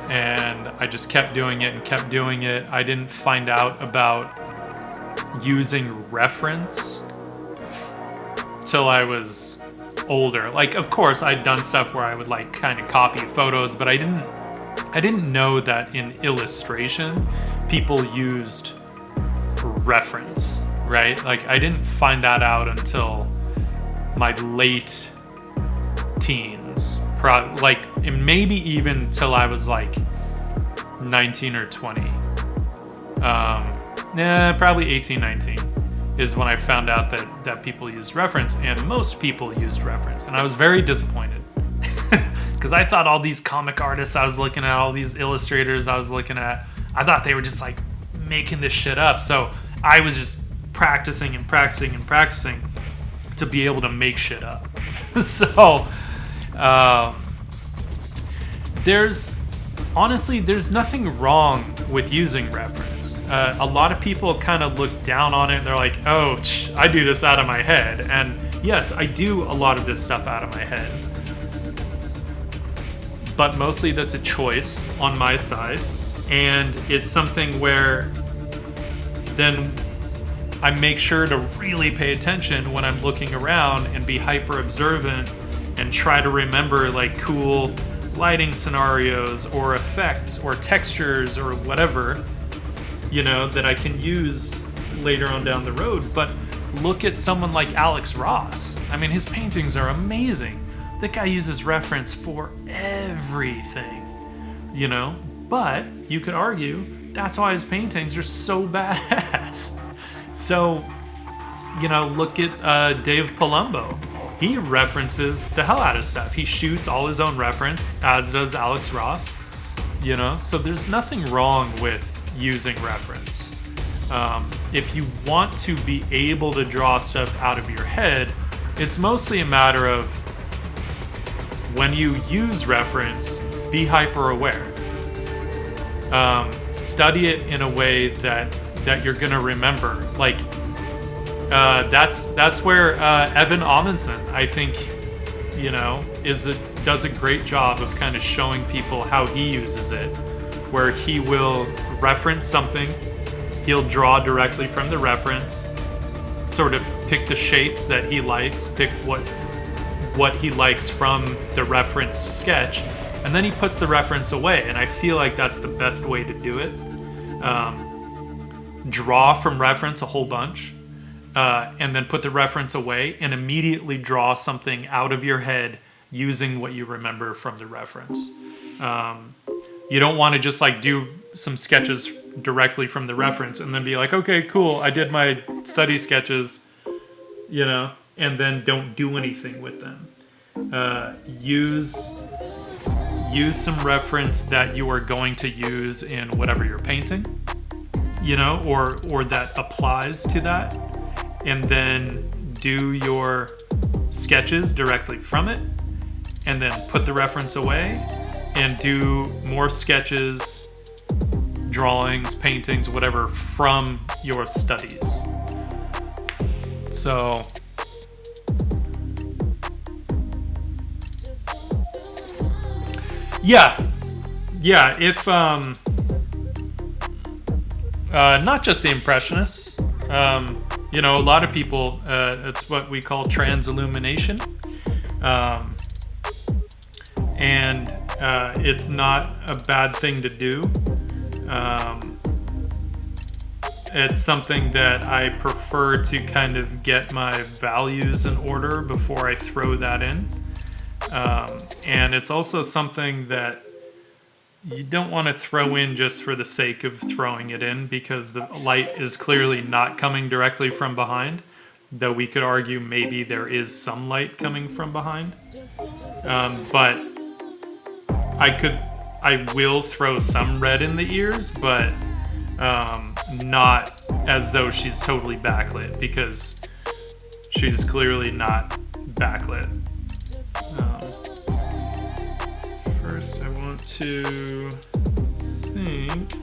and I just kept doing it and kept doing it. I didn't find out about using reference till I was older. Like, of course, I'd done stuff where I would, like, kind of copy photos, but I didn't know that in illustration people used reference, right? Like, I didn't find that out until my late teens, like, and maybe even till I was like 19 or 20. Probably 18, 19 is when I found out that people used reference, and most people used reference, and I was very disappointed because I thought all these comic artists I was looking at, all these illustrators I was looking at, I thought they were just, like, making this shit up. So I was just practicing and practicing and practicing to be able to make shit up. So there's nothing wrong with using reference. A lot of people kind of look down on it and they're like, oh, I do this out of my head. And yes, I do a lot of this stuff out of my head. But mostly that's a choice on my side. And it's something where then I make sure to really pay attention when I'm looking around and be hyper observant and try to remember, like, cool lighting scenarios or effects or textures or whatever, you know, that I can use later on down the road. But look at someone like Alex Ross. I mean, his paintings are amazing. That guy uses reference for everything, you know? But you could argue that's why his paintings are so badass. So, you know, look at Dave Palumbo. He references the hell out of stuff. He shoots all his own reference, as does Alex Ross, you know? So there's nothing wrong with using reference. If you want to be able to draw stuff out of your head, it's mostly a matter of when you use reference, be hyper aware. Study it in a way that you're gonna remember. Like, that's where Evan Amundsen, I think, you know, does a great job of kind of showing people how he uses it, where he will reference something, he'll draw directly from the reference, sort of pick the shapes that he likes, pick what he likes from the reference sketch, and then he puts the reference away. And I feel like that's the best way to do it. Draw from reference a whole bunch, and then put the reference away and immediately draw something out of your head using what you remember from the reference. You don't want to just like do some sketches directly from the reference and then be like, okay, cool, I did my study sketches, you know, and then don't do anything with them. Use some reference that you are going to use in whatever you're painting, you know, or that applies to that, and then do your sketches directly from it, and then put the reference away and do more sketches, drawings, paintings, whatever, from your studies. So yeah, if not just the Impressionists, you know, a lot of people, it's what we call transillumination, and it's not a bad thing to do. It's something that I prefer to kind of get my values in order before I throw that in. And it's also something that you don't want to throw in just for the sake of throwing it in, because the light is clearly not coming directly from behind, though we could argue maybe there is some light coming from behind. But I will throw some red in the ears, but not as though she's totally backlit, because she's clearly not backlit. First, I want to think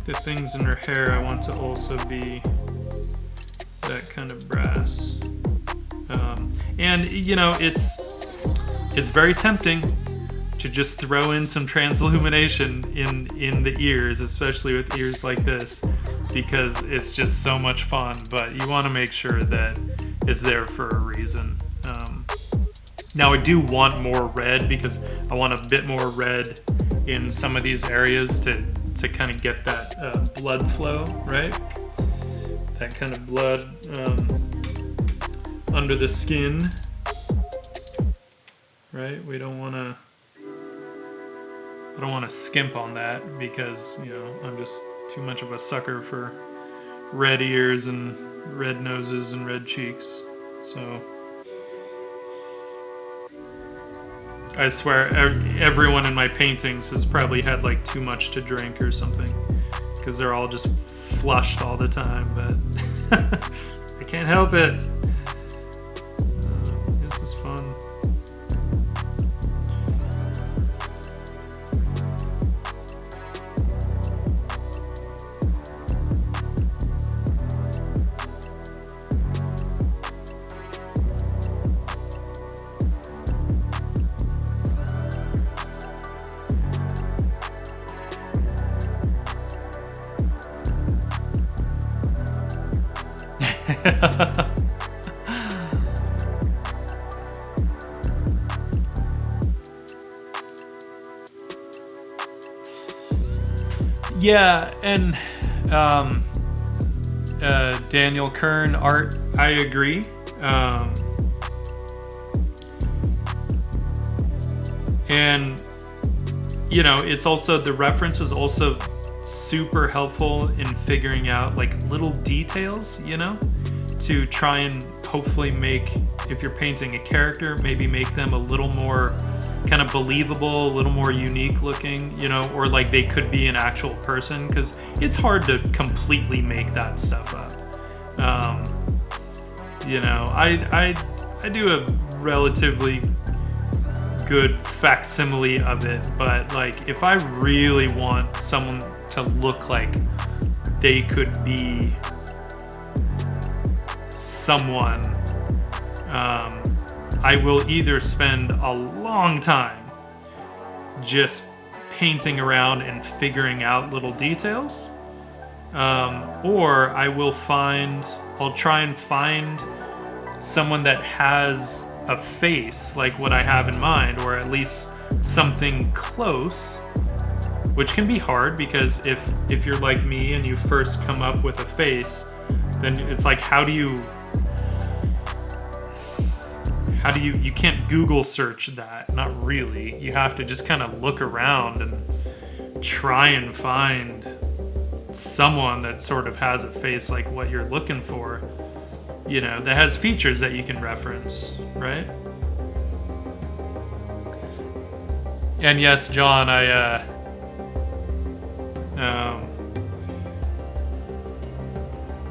the things in her hair I want to also be that kind of brass. And you know, it's very tempting to just throw in some transillumination in the ears, especially with ears like this, because it's just so much fun. But you want to make sure that it's there for a reason. Now I do want more red, because I want a bit more red in some of these areas to kind of get that blood flow, right? That kind of blood under the skin, right? I don't want to skimp on that, because, you know, I'm just too much of a sucker for red ears and red noses and red cheeks. So I swear everyone in my paintings has probably had like too much to drink or something, because they're all just flushed all the time, but I can't help it. This is fun. Yeah, and Daniel Kern art, I agree. And you know, it's also, the reference is also super helpful in figuring out like little details, you know, to try and hopefully make, if you're painting a character, maybe make them a little more kind of believable, a little more unique looking, you know, or like they could be an actual person, because it's hard to completely make that stuff up. You know, I do a relatively good facsimile of it, but like if I really want someone to look like they could be someone, I will either spend a long time just painting around and figuring out little details, or I will find I'll try and find someone that has a face like what I have in mind, or at least something close, which can be hard because if you're like me and you first come up with a face, then it's like, how do you you can't Google search that, not really. You have to just kind of look around and try and find someone that sort of has a face like what you're looking for, you know, that has features that you can reference, right? And yes, John, I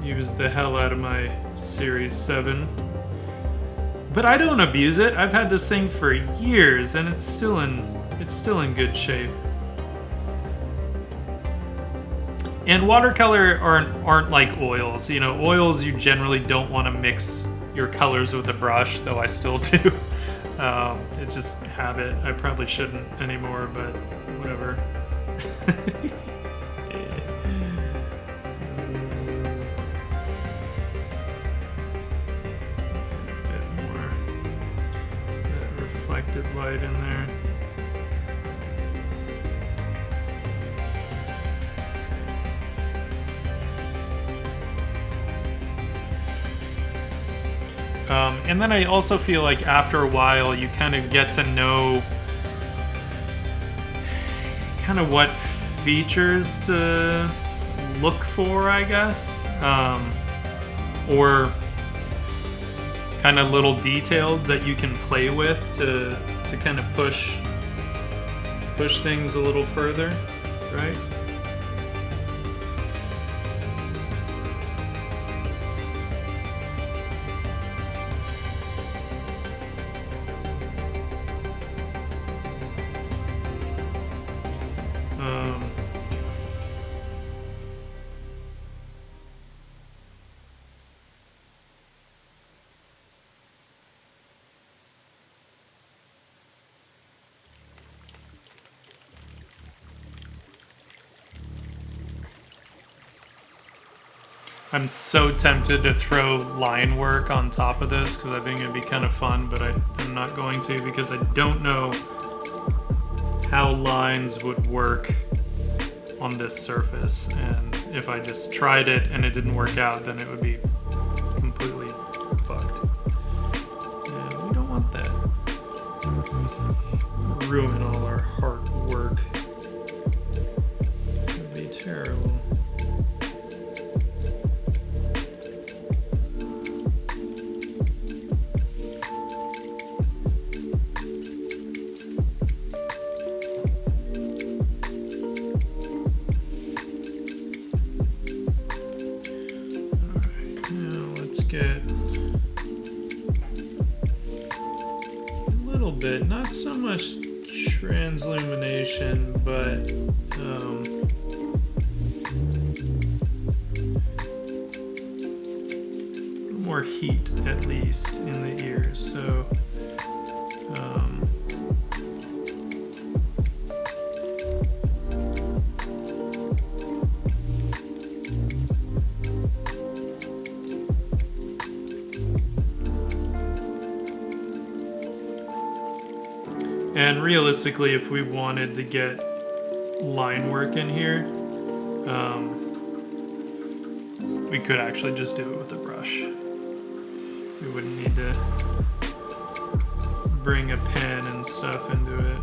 used the hell out of my Series 7. But I don't abuse it. I've had this thing for years, and it's still in good shape. And watercolor aren't like oils. You know, oils you generally don't want to mix your colors with a brush, though I still do. It's just habit. I probably shouldn't anymore, but whatever. Reflected light in there. And then I also feel like after a while you kind of get to know kind of what features to look for, I guess, or kind of little details that you can play with to kind of push things a little further, right? I'm so tempted to throw line work on top of this because I think it'd be kind of fun, but I'm not going to because I don't know how lines would work on this surface. And if I just tried it and it didn't work out, then it would be completely fucked. And we don't want that. Ruin all our hard work. It would be terrible. Get a little bit, not so much translumination, but more heat at least in the ears. So and realistically, if we wanted to get line work in here, we could actually just do it with a brush. We wouldn't need to bring a pen and stuff into it.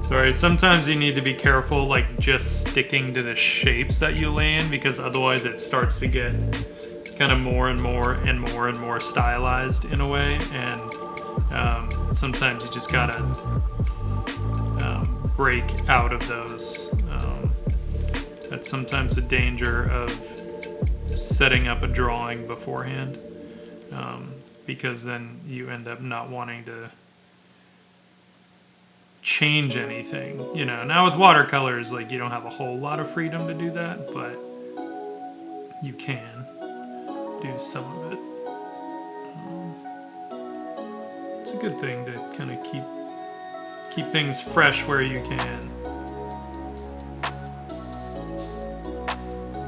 Sorry, sometimes you need to be careful, like just sticking to the shapes that you lay in, because otherwise it starts to get kind of more and more and more and more stylized in a way, and sometimes you just gotta break out of those. That's sometimes a danger of setting up a drawing beforehand, because then you end up not wanting to change anything. You know, now with watercolors, like, you don't have a whole lot of freedom to do that, but you can do some of it. It's a good thing to kind of keep things fresh where you can.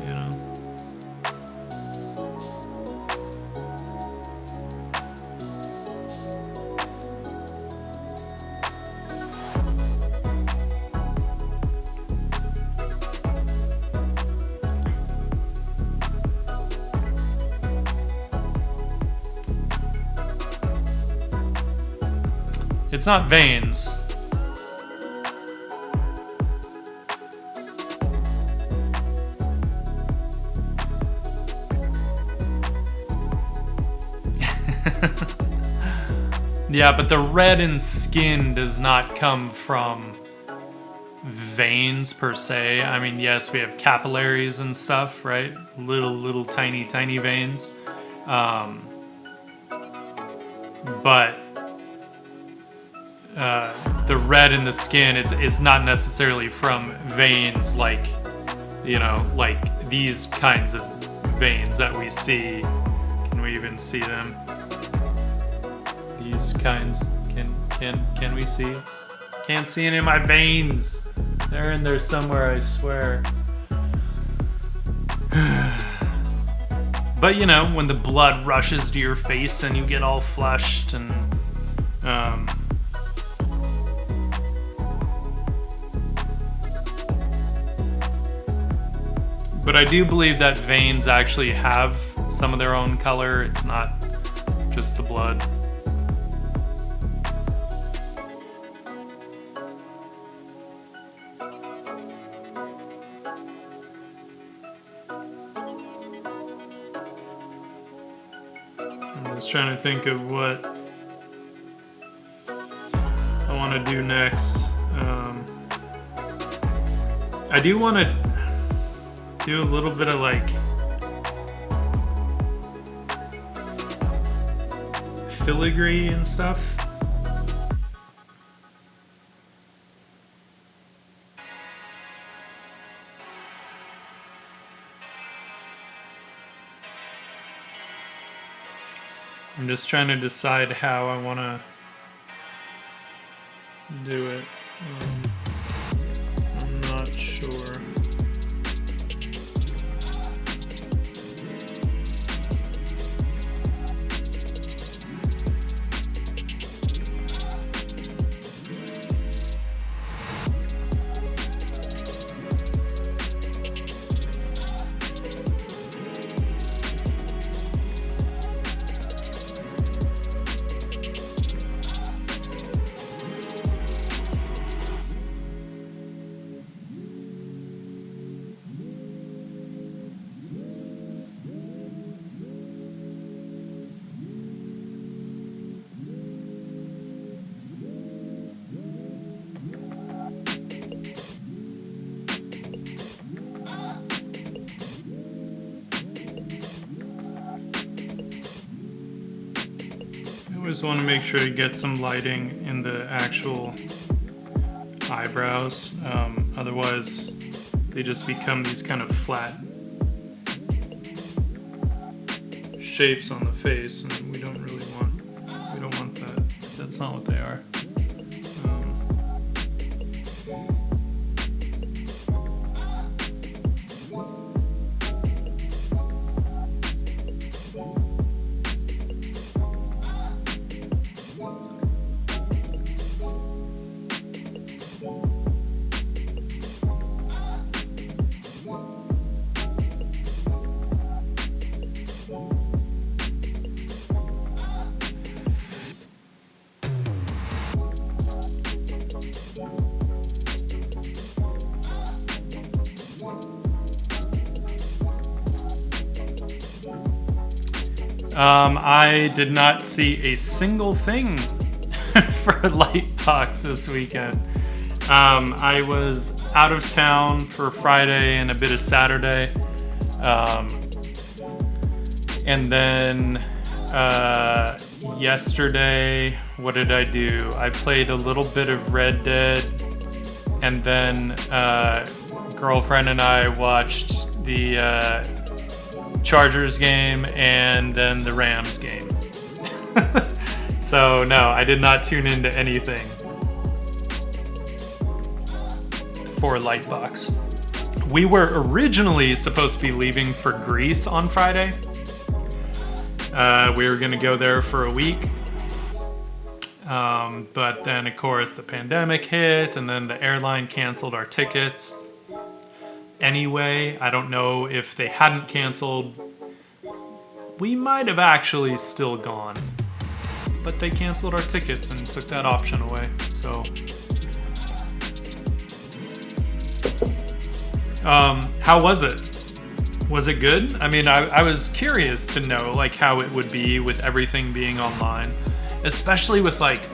You know? It's not veins. Yeah, but the red in skin does not come from veins per se. I mean, yes, we have capillaries and stuff, right? Little tiny veins. But the red in the skin, it's not necessarily from veins like, you know, like these kinds of veins that we see. Can we even see them? These kinds, can we see? Can't see any of my veins. They're in there somewhere, I swear. But you know, when the blood rushes to your face and you get all flushed and but I do believe that veins actually have some of their own color. It's not just the blood. I'm just trying to think of what I want to do next. I do want to do a little bit of like filigree and stuff. I'm just trying to decide how I want to do it. I'm not sure. I always want to make sure to get some lighting in the actual eyebrows. Otherwise, they just become these kind of flat shapes on the face, and we don't want that. That's not what they are. I did not see a single thing for Lightbox this weekend. I was out of town for Friday and a bit of Saturday. And then yesterday, what did I do? I played a little bit of Red Dead, and then girlfriend and I watched the Chargers game and then the Rams game. So no, I did not tune into anything for Lightbox. We were originally supposed to be leaving for Greece on Friday. We were going to go there for a week. But then, of course, the pandemic hit, and then the airline canceled our tickets. Anyway, I don't know if they hadn't canceled. We might have actually still gone. but they canceled our tickets and took that option away. So, how was it? Was it good? I mean, I was curious to know like how it would be with everything being online, especially with like,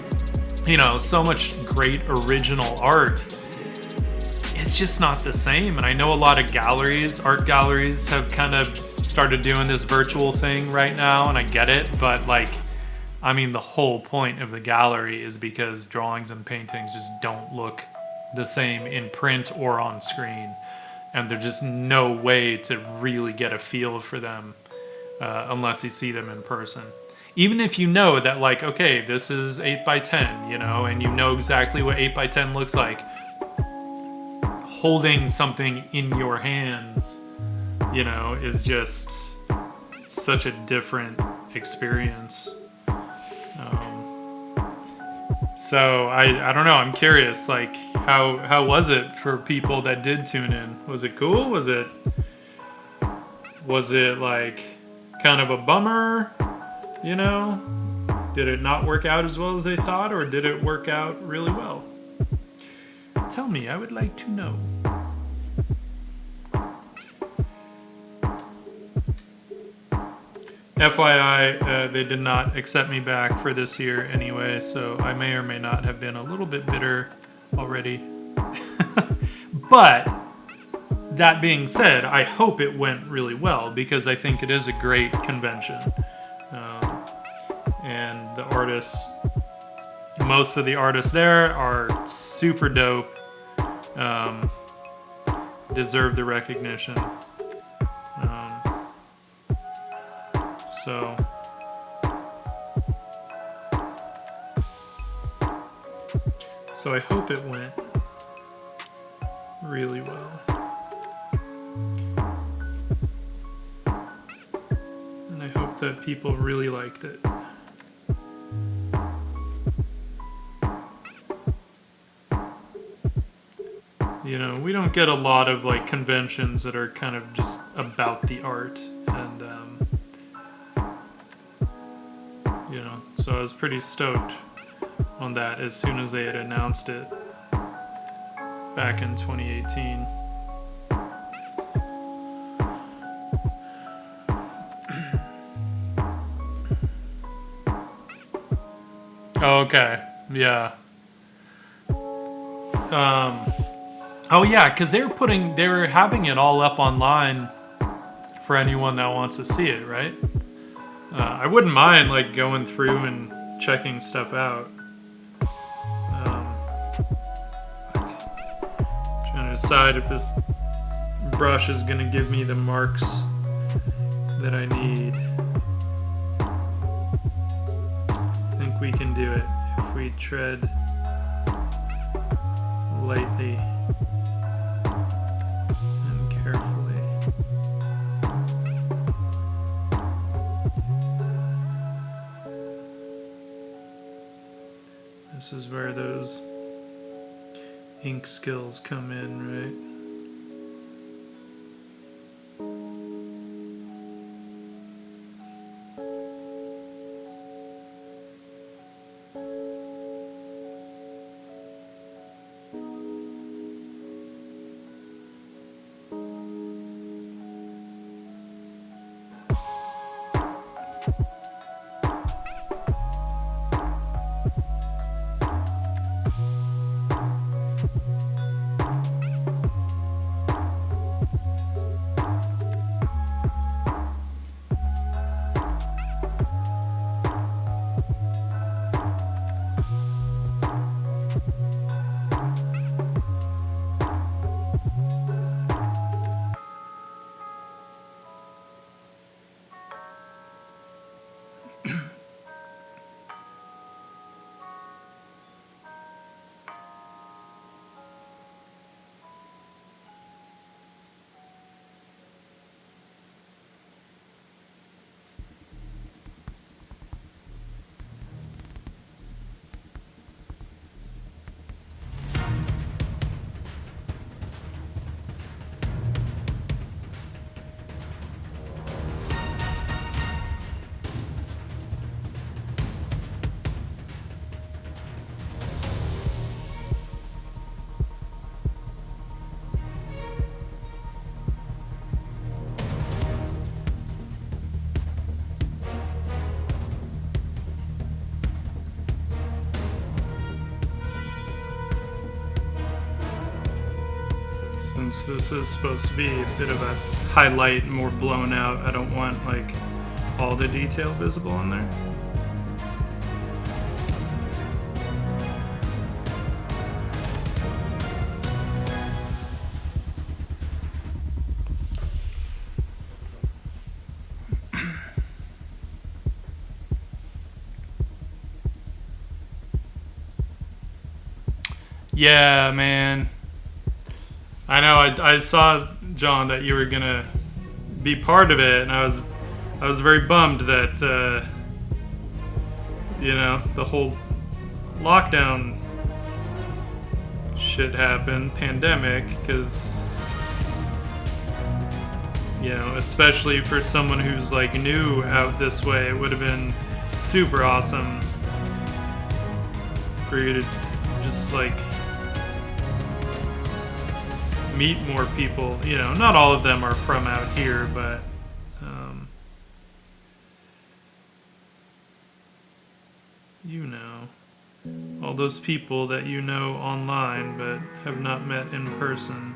you know, so much great original art. It's just not the same. And I know a lot of galleries, art galleries, have kind of started doing this virtual thing right now, and I get it, but like, I mean, the whole point of the gallery is because drawings and paintings just don't look the same in print or on screen. And there's just no way to really get a feel for them unless you see them in person. Even if you know that, like, okay, this is 8 by 10, you know, and you know exactly what 8 by 10 looks like, holding something in your hands, you know, is just such a different experience. So I don't know. I'm curious, like, how was it for people that did tune in? Was it cool? Was it like kind of a bummer? You know, did it not work out as well as they thought, or did it work out really well? Tell me. I would like to know. FYI, they did not accept me back for this year anyway, so I may or may not have been a little bit bitter already. But that being said, I hope it went really well, because I think it is a great convention. And the artists, most of the artists there are super dope, deserve the recognition. So I hope it went really well. And I hope that people really liked it. You know, we don't get a lot of like conventions that are kind of just about the art, and you know, so I was pretty stoked on that as soon as they had announced it back in 2018. Oh, okay, yeah. Oh yeah, because they were having it all up online for anyone that wants to see it, right? I wouldn't mind like going through and checking stuff out. Trying to decide if this brush is gonna give me the marks that I need. I think we can do it if we tread lightly and carefully. This is where those ink skills come in, right? since this is supposed to be a bit of a highlight, more blown out, I don't want like all the detail visible in there. Yeah, man. I know. I saw, John, that you were gonna be part of it, and I was very bummed that you know, the whole lockdown shit happened, pandemic, because you know, especially for someone who's like new out this way, it would have been super awesome for you to just like meet more people. You know, not all of them are from out here, but you know, all those people that you know online but have not met in person.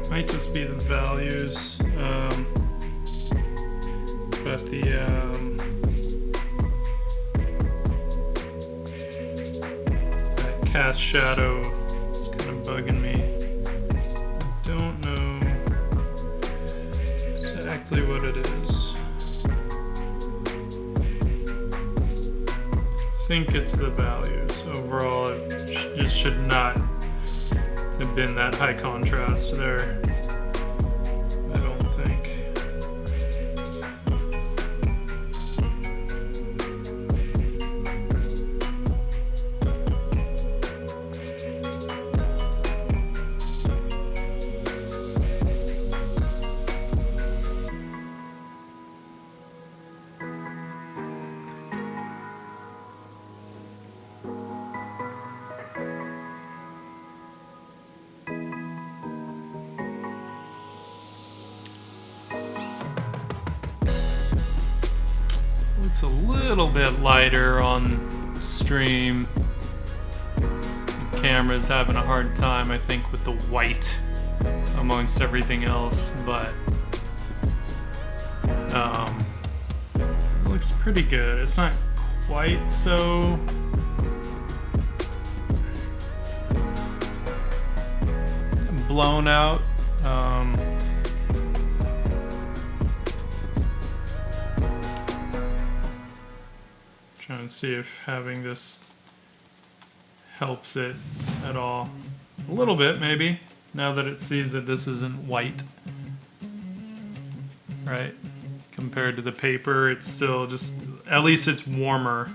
Might just be the values, but that cast shadow is kind of bugging me. I don't know exactly what it is. I think it's the values. Overall, it just should not have been that high contrast there. I don't think. It's a little bit lighter on stream. The camera's having a hard time, I think, with the white amongst everything else, but it looks pretty good. It's not quite so blown out. Trying to see if having this helps it at all. A little bit, maybe, now that it sees that this isn't white. Right? Compared to the paper, it's still just, at least it's warmer.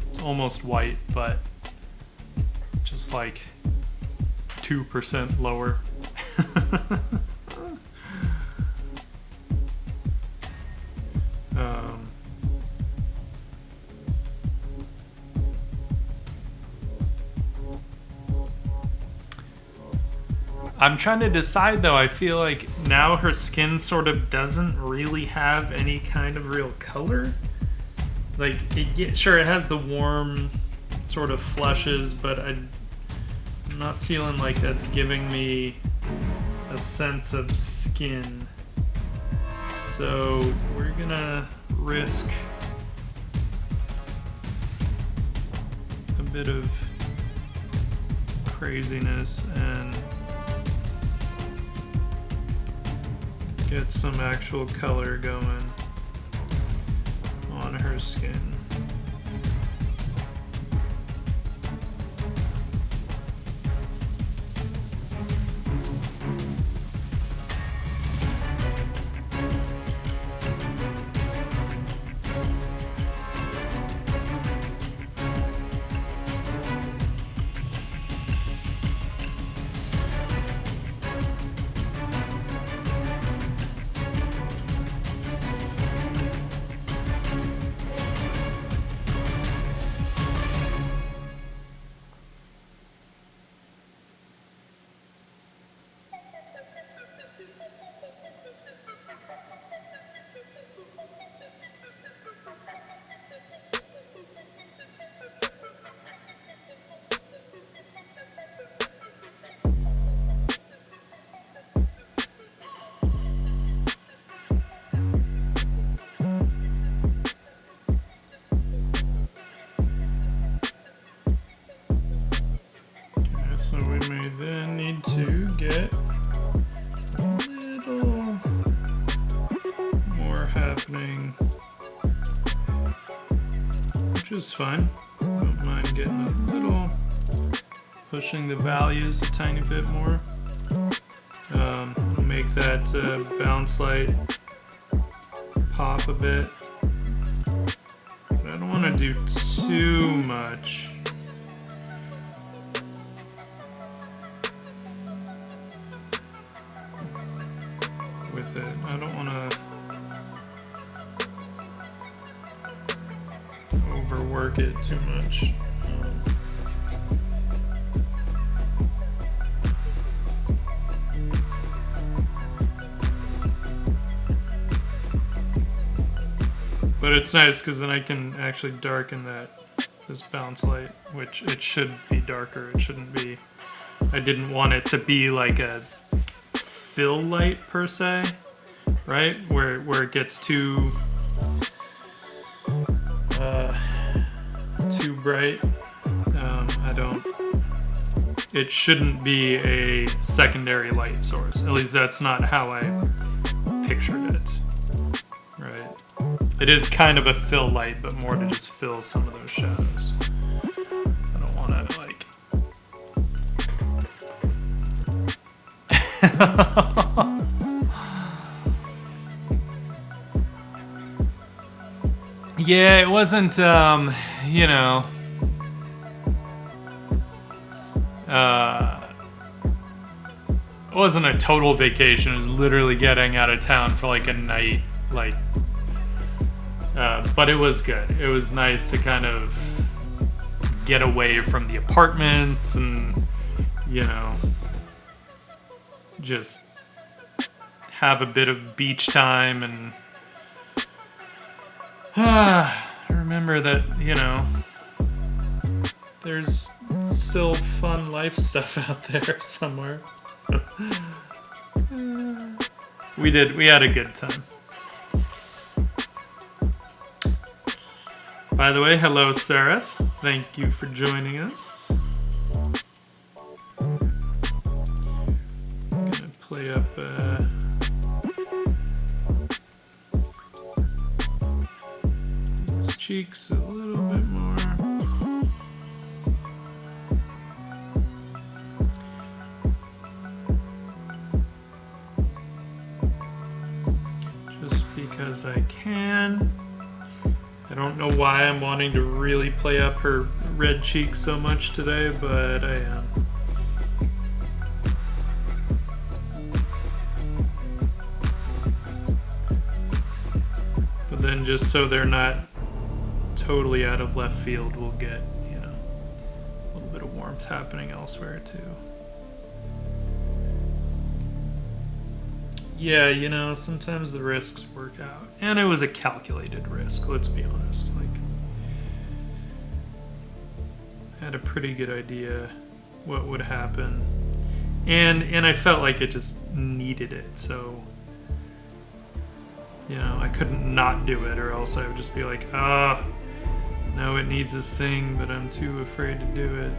It's almost white, but just like 2% lower. I'm trying to decide though. I feel like now her skin sort of doesn't really have any kind of real color. Like, sure, it has the warm sort of flushes, but I'm I'm not feeling like that's giving me a sense of skin. So we're gonna risk a bit of craziness and get some actual color going on her skin. So we may then need to get a little more happening, which is fine. Don't mind getting a little, pushing the values a tiny bit more. Make that bounce light pop a bit. But I don't want to do too much. With it. I don't want to overwork it too much. But it's nice because then I can actually darken this bounce light, which it should be darker. It shouldn't be. I didn't want it to be like a fill light per se, right? Where it gets too bright. I don't. It shouldn't be a secondary light source. At least that's not how I pictured it. Right? It is kind of a fill light, but more to just fill some of those shadows. I don't want to like. Yeah, it wasn't, you know, it wasn't a total vacation. It was literally getting out of town for like a night, like, but it was good. It was nice to kind of get away from the apartment and, you know, just have a bit of beach time and remember that, you know, there's still fun life stuff out there somewhere. We had a good time. By the way, hello Sarah, thank you for joining us. I'm gonna play up his cheeks a little bit more. Just because I can. I don't know why I'm wanting to really play up her red cheeks so much today, but I am. But then just so they're not totally out of left field, we'll get, you know, a little bit of warmth happening elsewhere too. Yeah, you know, sometimes the risks work out. And it was a calculated risk, let's be honest. Like, I had a pretty good idea what would happen. And I felt like it just needed it, so I couldn't not do it, or else I would just be like, no, it needs this thing, but I'm too afraid to do it.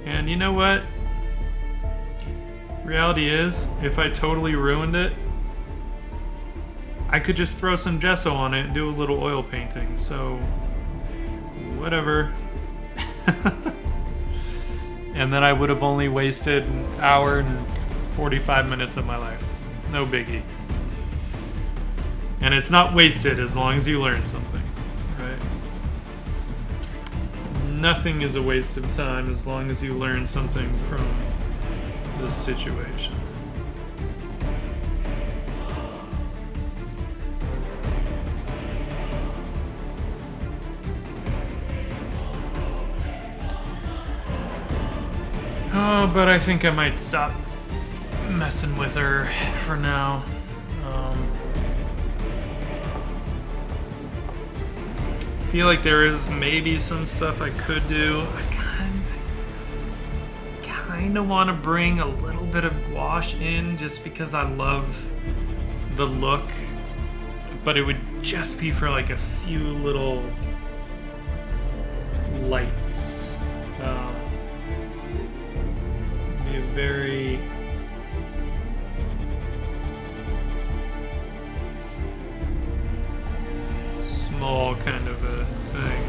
And you know what? Reality is, if I totally ruined it, I could just throw some gesso on it and do a little oil painting, so whatever. And then I would have only wasted an hour and 45 minutes of my life. No biggie. And it's not wasted as long as you learn something, right? Nothing is a waste of time as long as you learn something from this situation. Oh, but I think I might stop messing with her for now. I feel like there is maybe some stuff I could do. I kind of want to bring a little bit of gouache in just because I love the look, but it would just be for like a few little lights. Be a very small kind of a thing.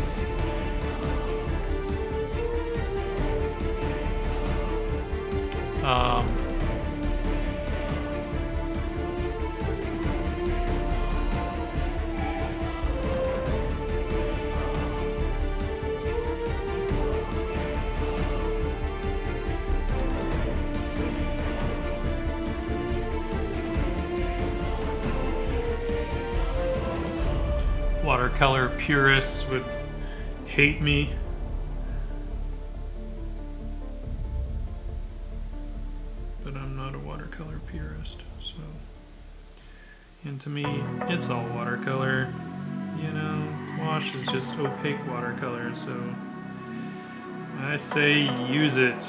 Watercolor purists would hate me. But I'm not a watercolor purist, so. And to me, it's all watercolor. Wash is just opaque watercolor, so I say use it.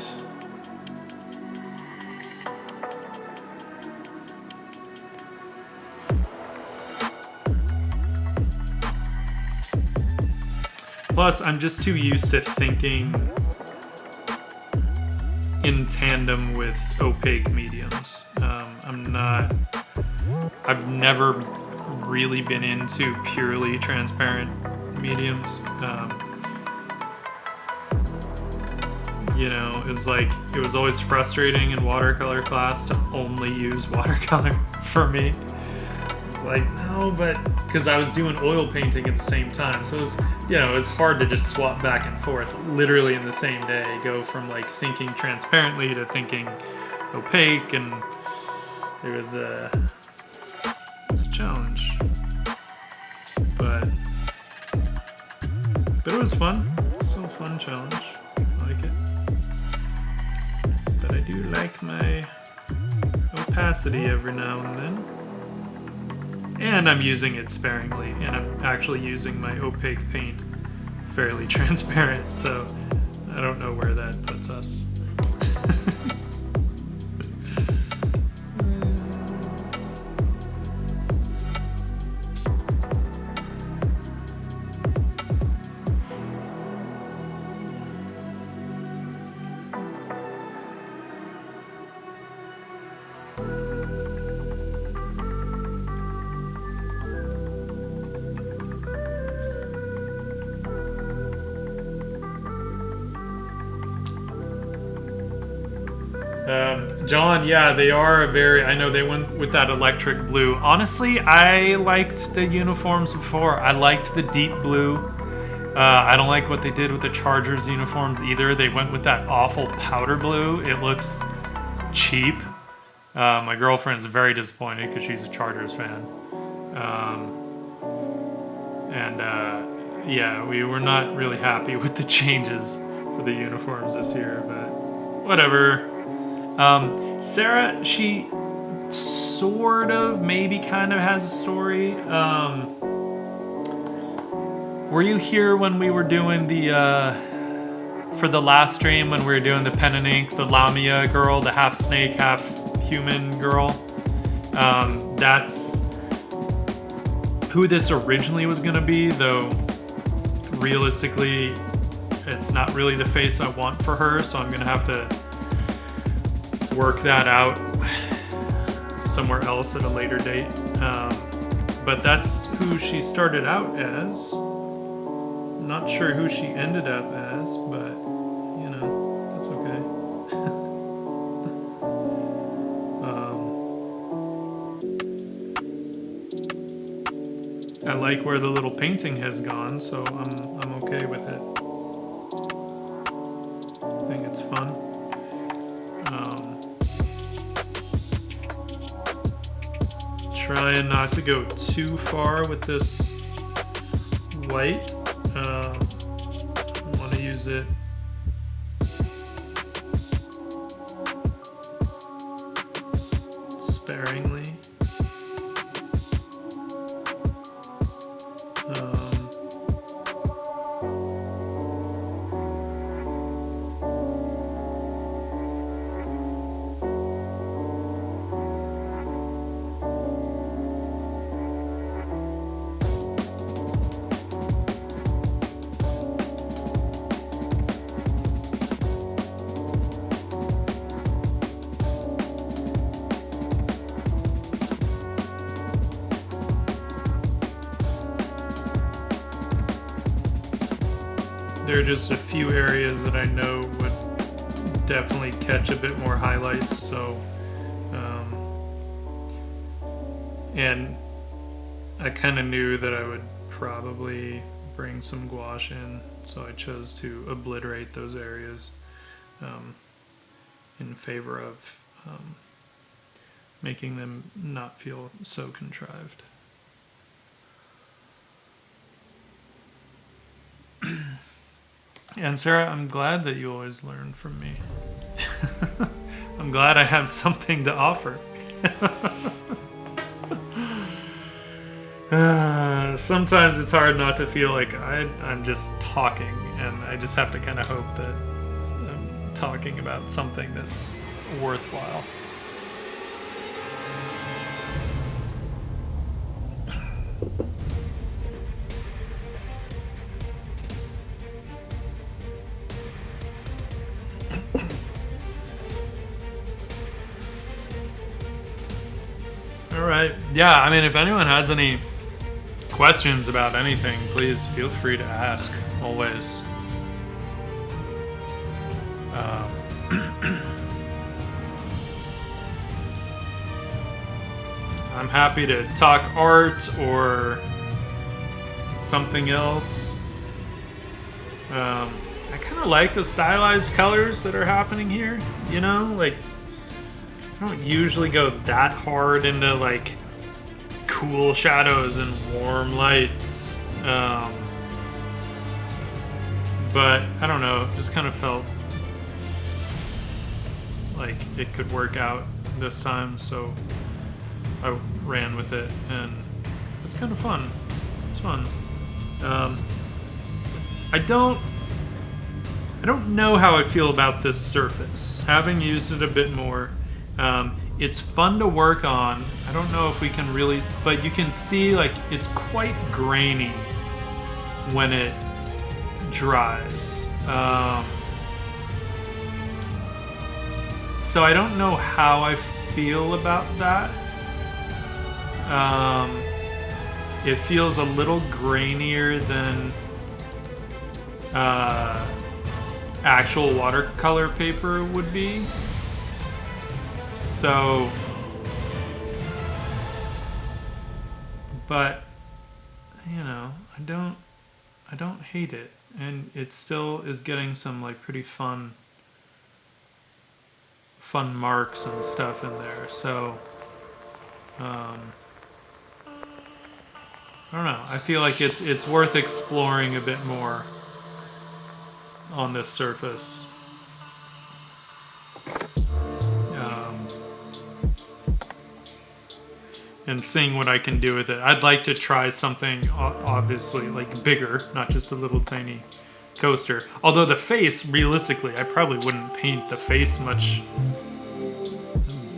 Plus, I'm just too used to thinking in tandem with opaque mediums. I've never really been into purely transparent mediums. It was always frustrating in watercolor class to only use watercolor for me. Like, no, but because I was doing oil painting at the same time, so it was hard to just swap back and forth literally in the same day, go from like thinking transparently to thinking opaque, and it was a challenge, but it was fun. Still a fun challenge. I like it, but I do like my opacity every now and then. And I'm using it sparingly, and I'm actually using my opaque paint fairly transparent, so I don't know where that puts us. John, yeah, they are I know they went with that electric blue. Honestly, I liked the uniforms before. I liked the deep blue. I don't like what they did with the Chargers uniforms either. They went with that awful powder blue. It looks cheap. My girlfriend's very disappointed because she's a Chargers fan. Yeah, we were not really happy with the changes for the uniforms this year, but whatever. Sarah, she sort of, maybe kind of has a story. Were you here when we were doing the for the last stream when we were doing the pen and ink, the Lamia girl, the half snake, half human girl. That's who this originally was going to be, though realistically it's not really the face I want for her, so I'm going to have to work that out somewhere else at a later date. But that's who she started out as. I'm not sure who she ended up as, but you know, that's okay. I like where the little painting has gone, so I'm okay with it. I think it's fun. Trying not to go too far with this white. I want to use it sparingly. There are just a few areas that I know would definitely catch a bit more highlights, so and I kind of knew that I would probably bring some gouache in, so I chose to obliterate those areas in favor of making them not feel so contrived. And Sarah, I'm glad that you always learn from me. I'm glad I have something to offer. Sometimes it's hard not to feel like I'm just talking, and I just have to kind of hope that I'm talking about something that's worthwhile. All right. Yeah, I mean, if anyone has any questions about anything, please feel free to ask, always. I'm happy to talk art or something else. I kind of like the stylized colors that are happening here, you know? Like, I don't usually go that hard into, like, cool shadows and warm lights. But, I don't know, it just kind of felt like it could work out this time, so I ran with it, and it's kind of fun. It's fun. I don't know how I feel about this surface. Having used it a bit more, it's fun to work on. I don't know if we can really, but you can see like it's quite grainy when it dries. So I don't know how I feel about that. It feels a little grainier than actual watercolor paper would be. So, but you know, I don't hate it, and it still is getting some like pretty fun marks and stuff in there. So, I don't know. I feel like it's worth exploring a bit more on this surface. And seeing what I can do with it. I'd like to try something obviously like bigger, not just a little tiny coaster. Although the face, realistically, I probably wouldn't paint the face much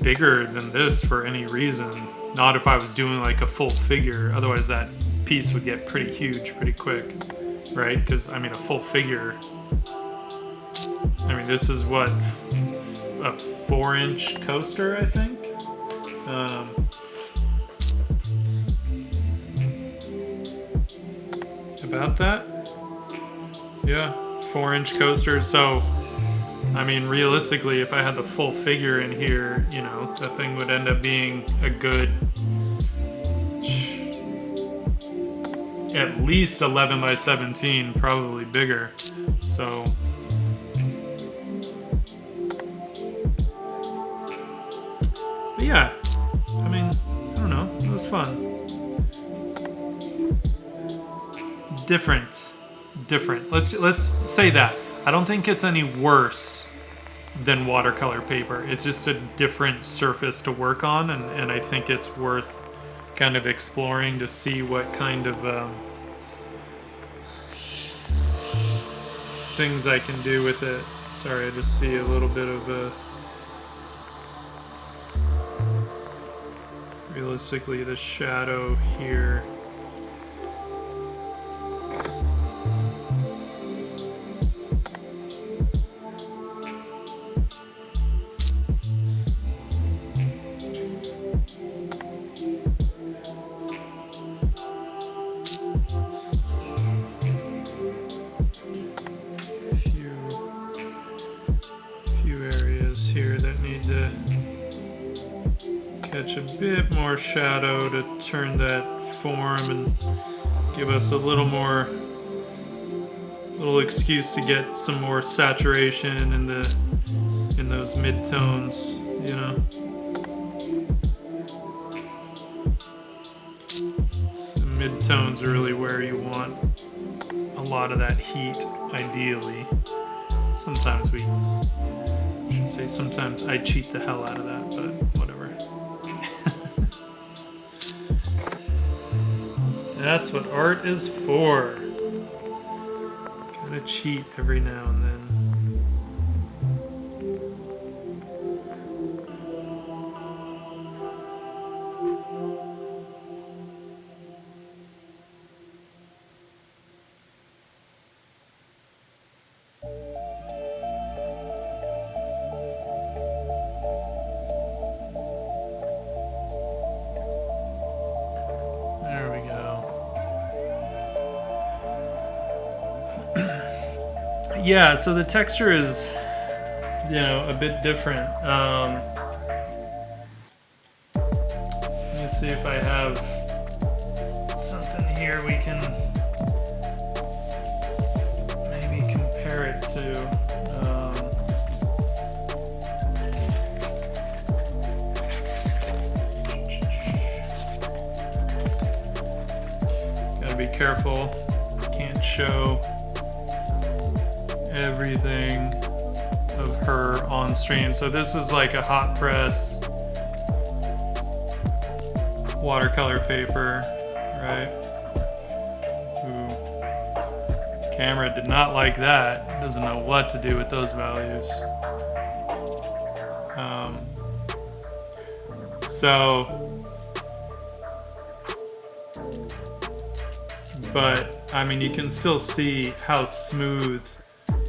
bigger than this for any reason. Not if I was doing like a full figure. Otherwise that piece would get pretty huge pretty quick, right? Because I mean a full figure, I mean this is what, a 4-inch coaster, I think. About that. Yeah, 4-inch coaster. So, I mean, realistically, if I had the full figure in here, you know, that thing would end up being a good, at least 11 by 17, probably bigger. So, but yeah, I mean, I don't know, it was fun. Different. Let's say that. I don't think it's any worse than watercolor paper. It's just a different surface to work on, and I think it's worth kind of exploring to see what kind of things I can do with it. Sorry, I just see a little bit of a... Realistically, the shadow here. Catch a bit more shadow to turn that form and give us a little excuse to get some more saturation in those mid-tones, you know. The mid-tones are really where you want a lot of that heat, ideally. Sometimes sometimes I cheat the hell out of that, but whatever. That's what art is for. Gotta cheat every now and then. There we go. Yeah, so the texture is, you know, a bit different. Let me see if I have something here we can maybe compare it to. Gotta be careful. Can't show everything of her on stream. So this is like a hot press watercolor paper, right? Ooh. Camera did not like that. Doesn't know what to do with those values. But I mean, you can still see how smooth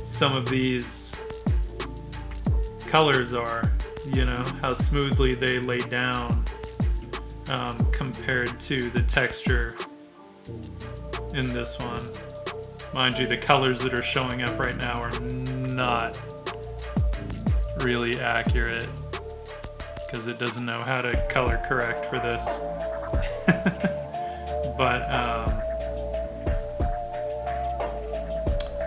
some of these colors are, you know, how smoothly they lay down compared to the texture in this one. Mind you, the colors that are showing up right now are not really accurate because it doesn't know how to color correct for this. But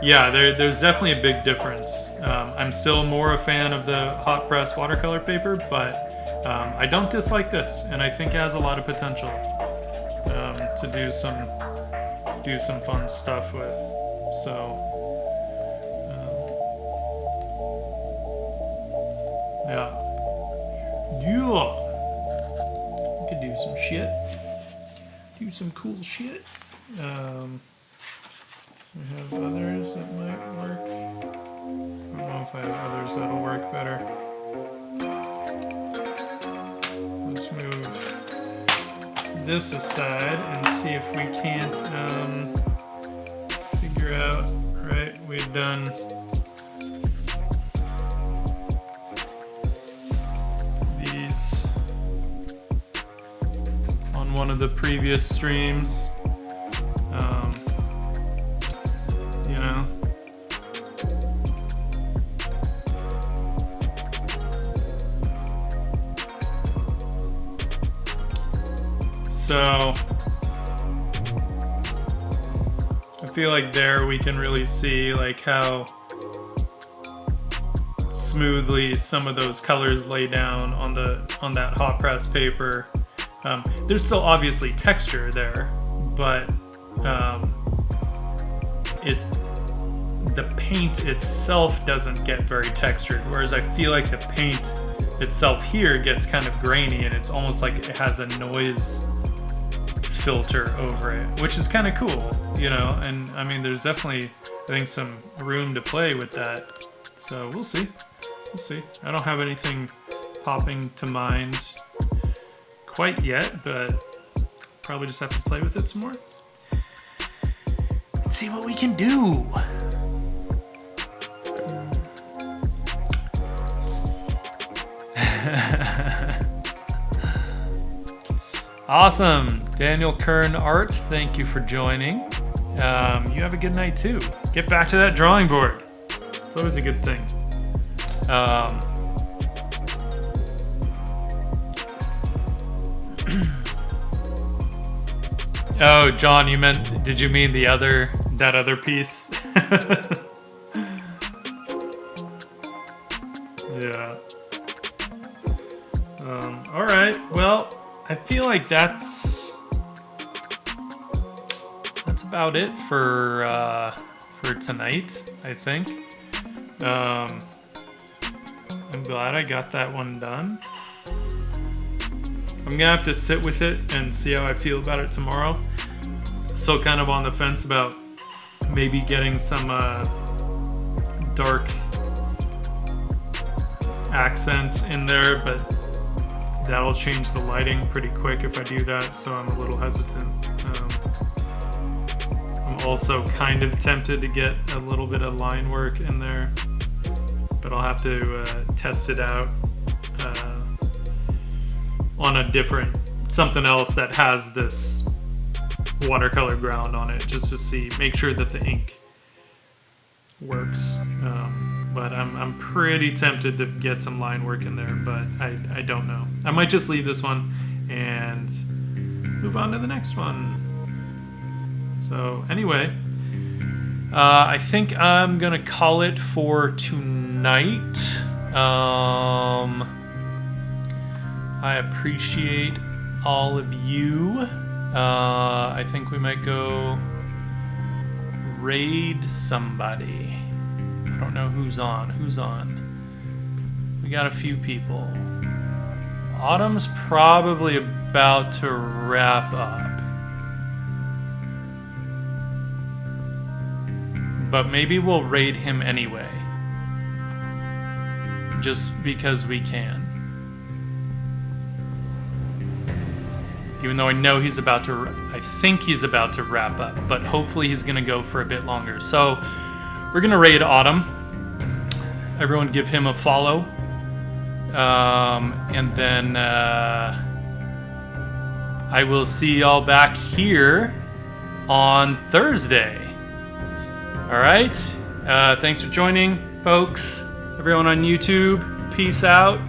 yeah, there's definitely a big difference. I'm still more a fan of the hot press watercolor paper, but I don't dislike this, and I think it has a lot of potential to do some fun stuff with. So yeah, we could do some shit, do some cool shit. We have others that might colors that'll work better. Let's move this aside and see if we can't figure out, right, we've done these on one of the previous streams. You know, so I feel like there we can really see like how smoothly some of those colors lay down on that hot press paper. There's still obviously texture there, but the paint itself doesn't get very textured, whereas I feel like the paint itself here gets kind of grainy, and it's almost like it has a noise filter over it, which is kind of cool, you know. And I mean, there's definitely, I think, some room to play with that. So we'll see. I don't have anything popping to mind quite yet, but probably just have to play with it some more. Let's see what we can do. Awesome. Daniel Kern Art, thank you for joining. You have a good night too. Get back to that drawing board. It's always a good thing. Oh, John, did you mean that other piece? Yeah. All right. Well, I feel like that's about it for tonight, I think. I'm glad I got that one done. I'm gonna have to sit with it and see how I feel about it tomorrow. Still kind of on the fence about maybe getting some dark accents in there, but that'll change the lighting pretty quick if I do that, so I'm a little hesitant. I'm also kind of tempted to get a little bit of line work in there, but I'll have to test it out on a different, something else that has this watercolor ground on it, just to make sure that the ink works. But I'm pretty tempted to get some line work in there, but I don't know. I might just leave this one and move on to the next one. So anyway, I think I'm gonna call it for tonight. I appreciate all of you. I think we might go raid somebody. I don't know who's on. We got a few people. Autumn's probably about to wrap up. But maybe we'll raid him anyway. Just because we can. Even though I know I think he's about to wrap up, but hopefully he's gonna go for a bit longer. So we're gonna raid Autumn. Everyone give him a follow. And then I will see y'all back here on Thursday. All right. Thanks for joining, folks. Everyone on YouTube, peace out.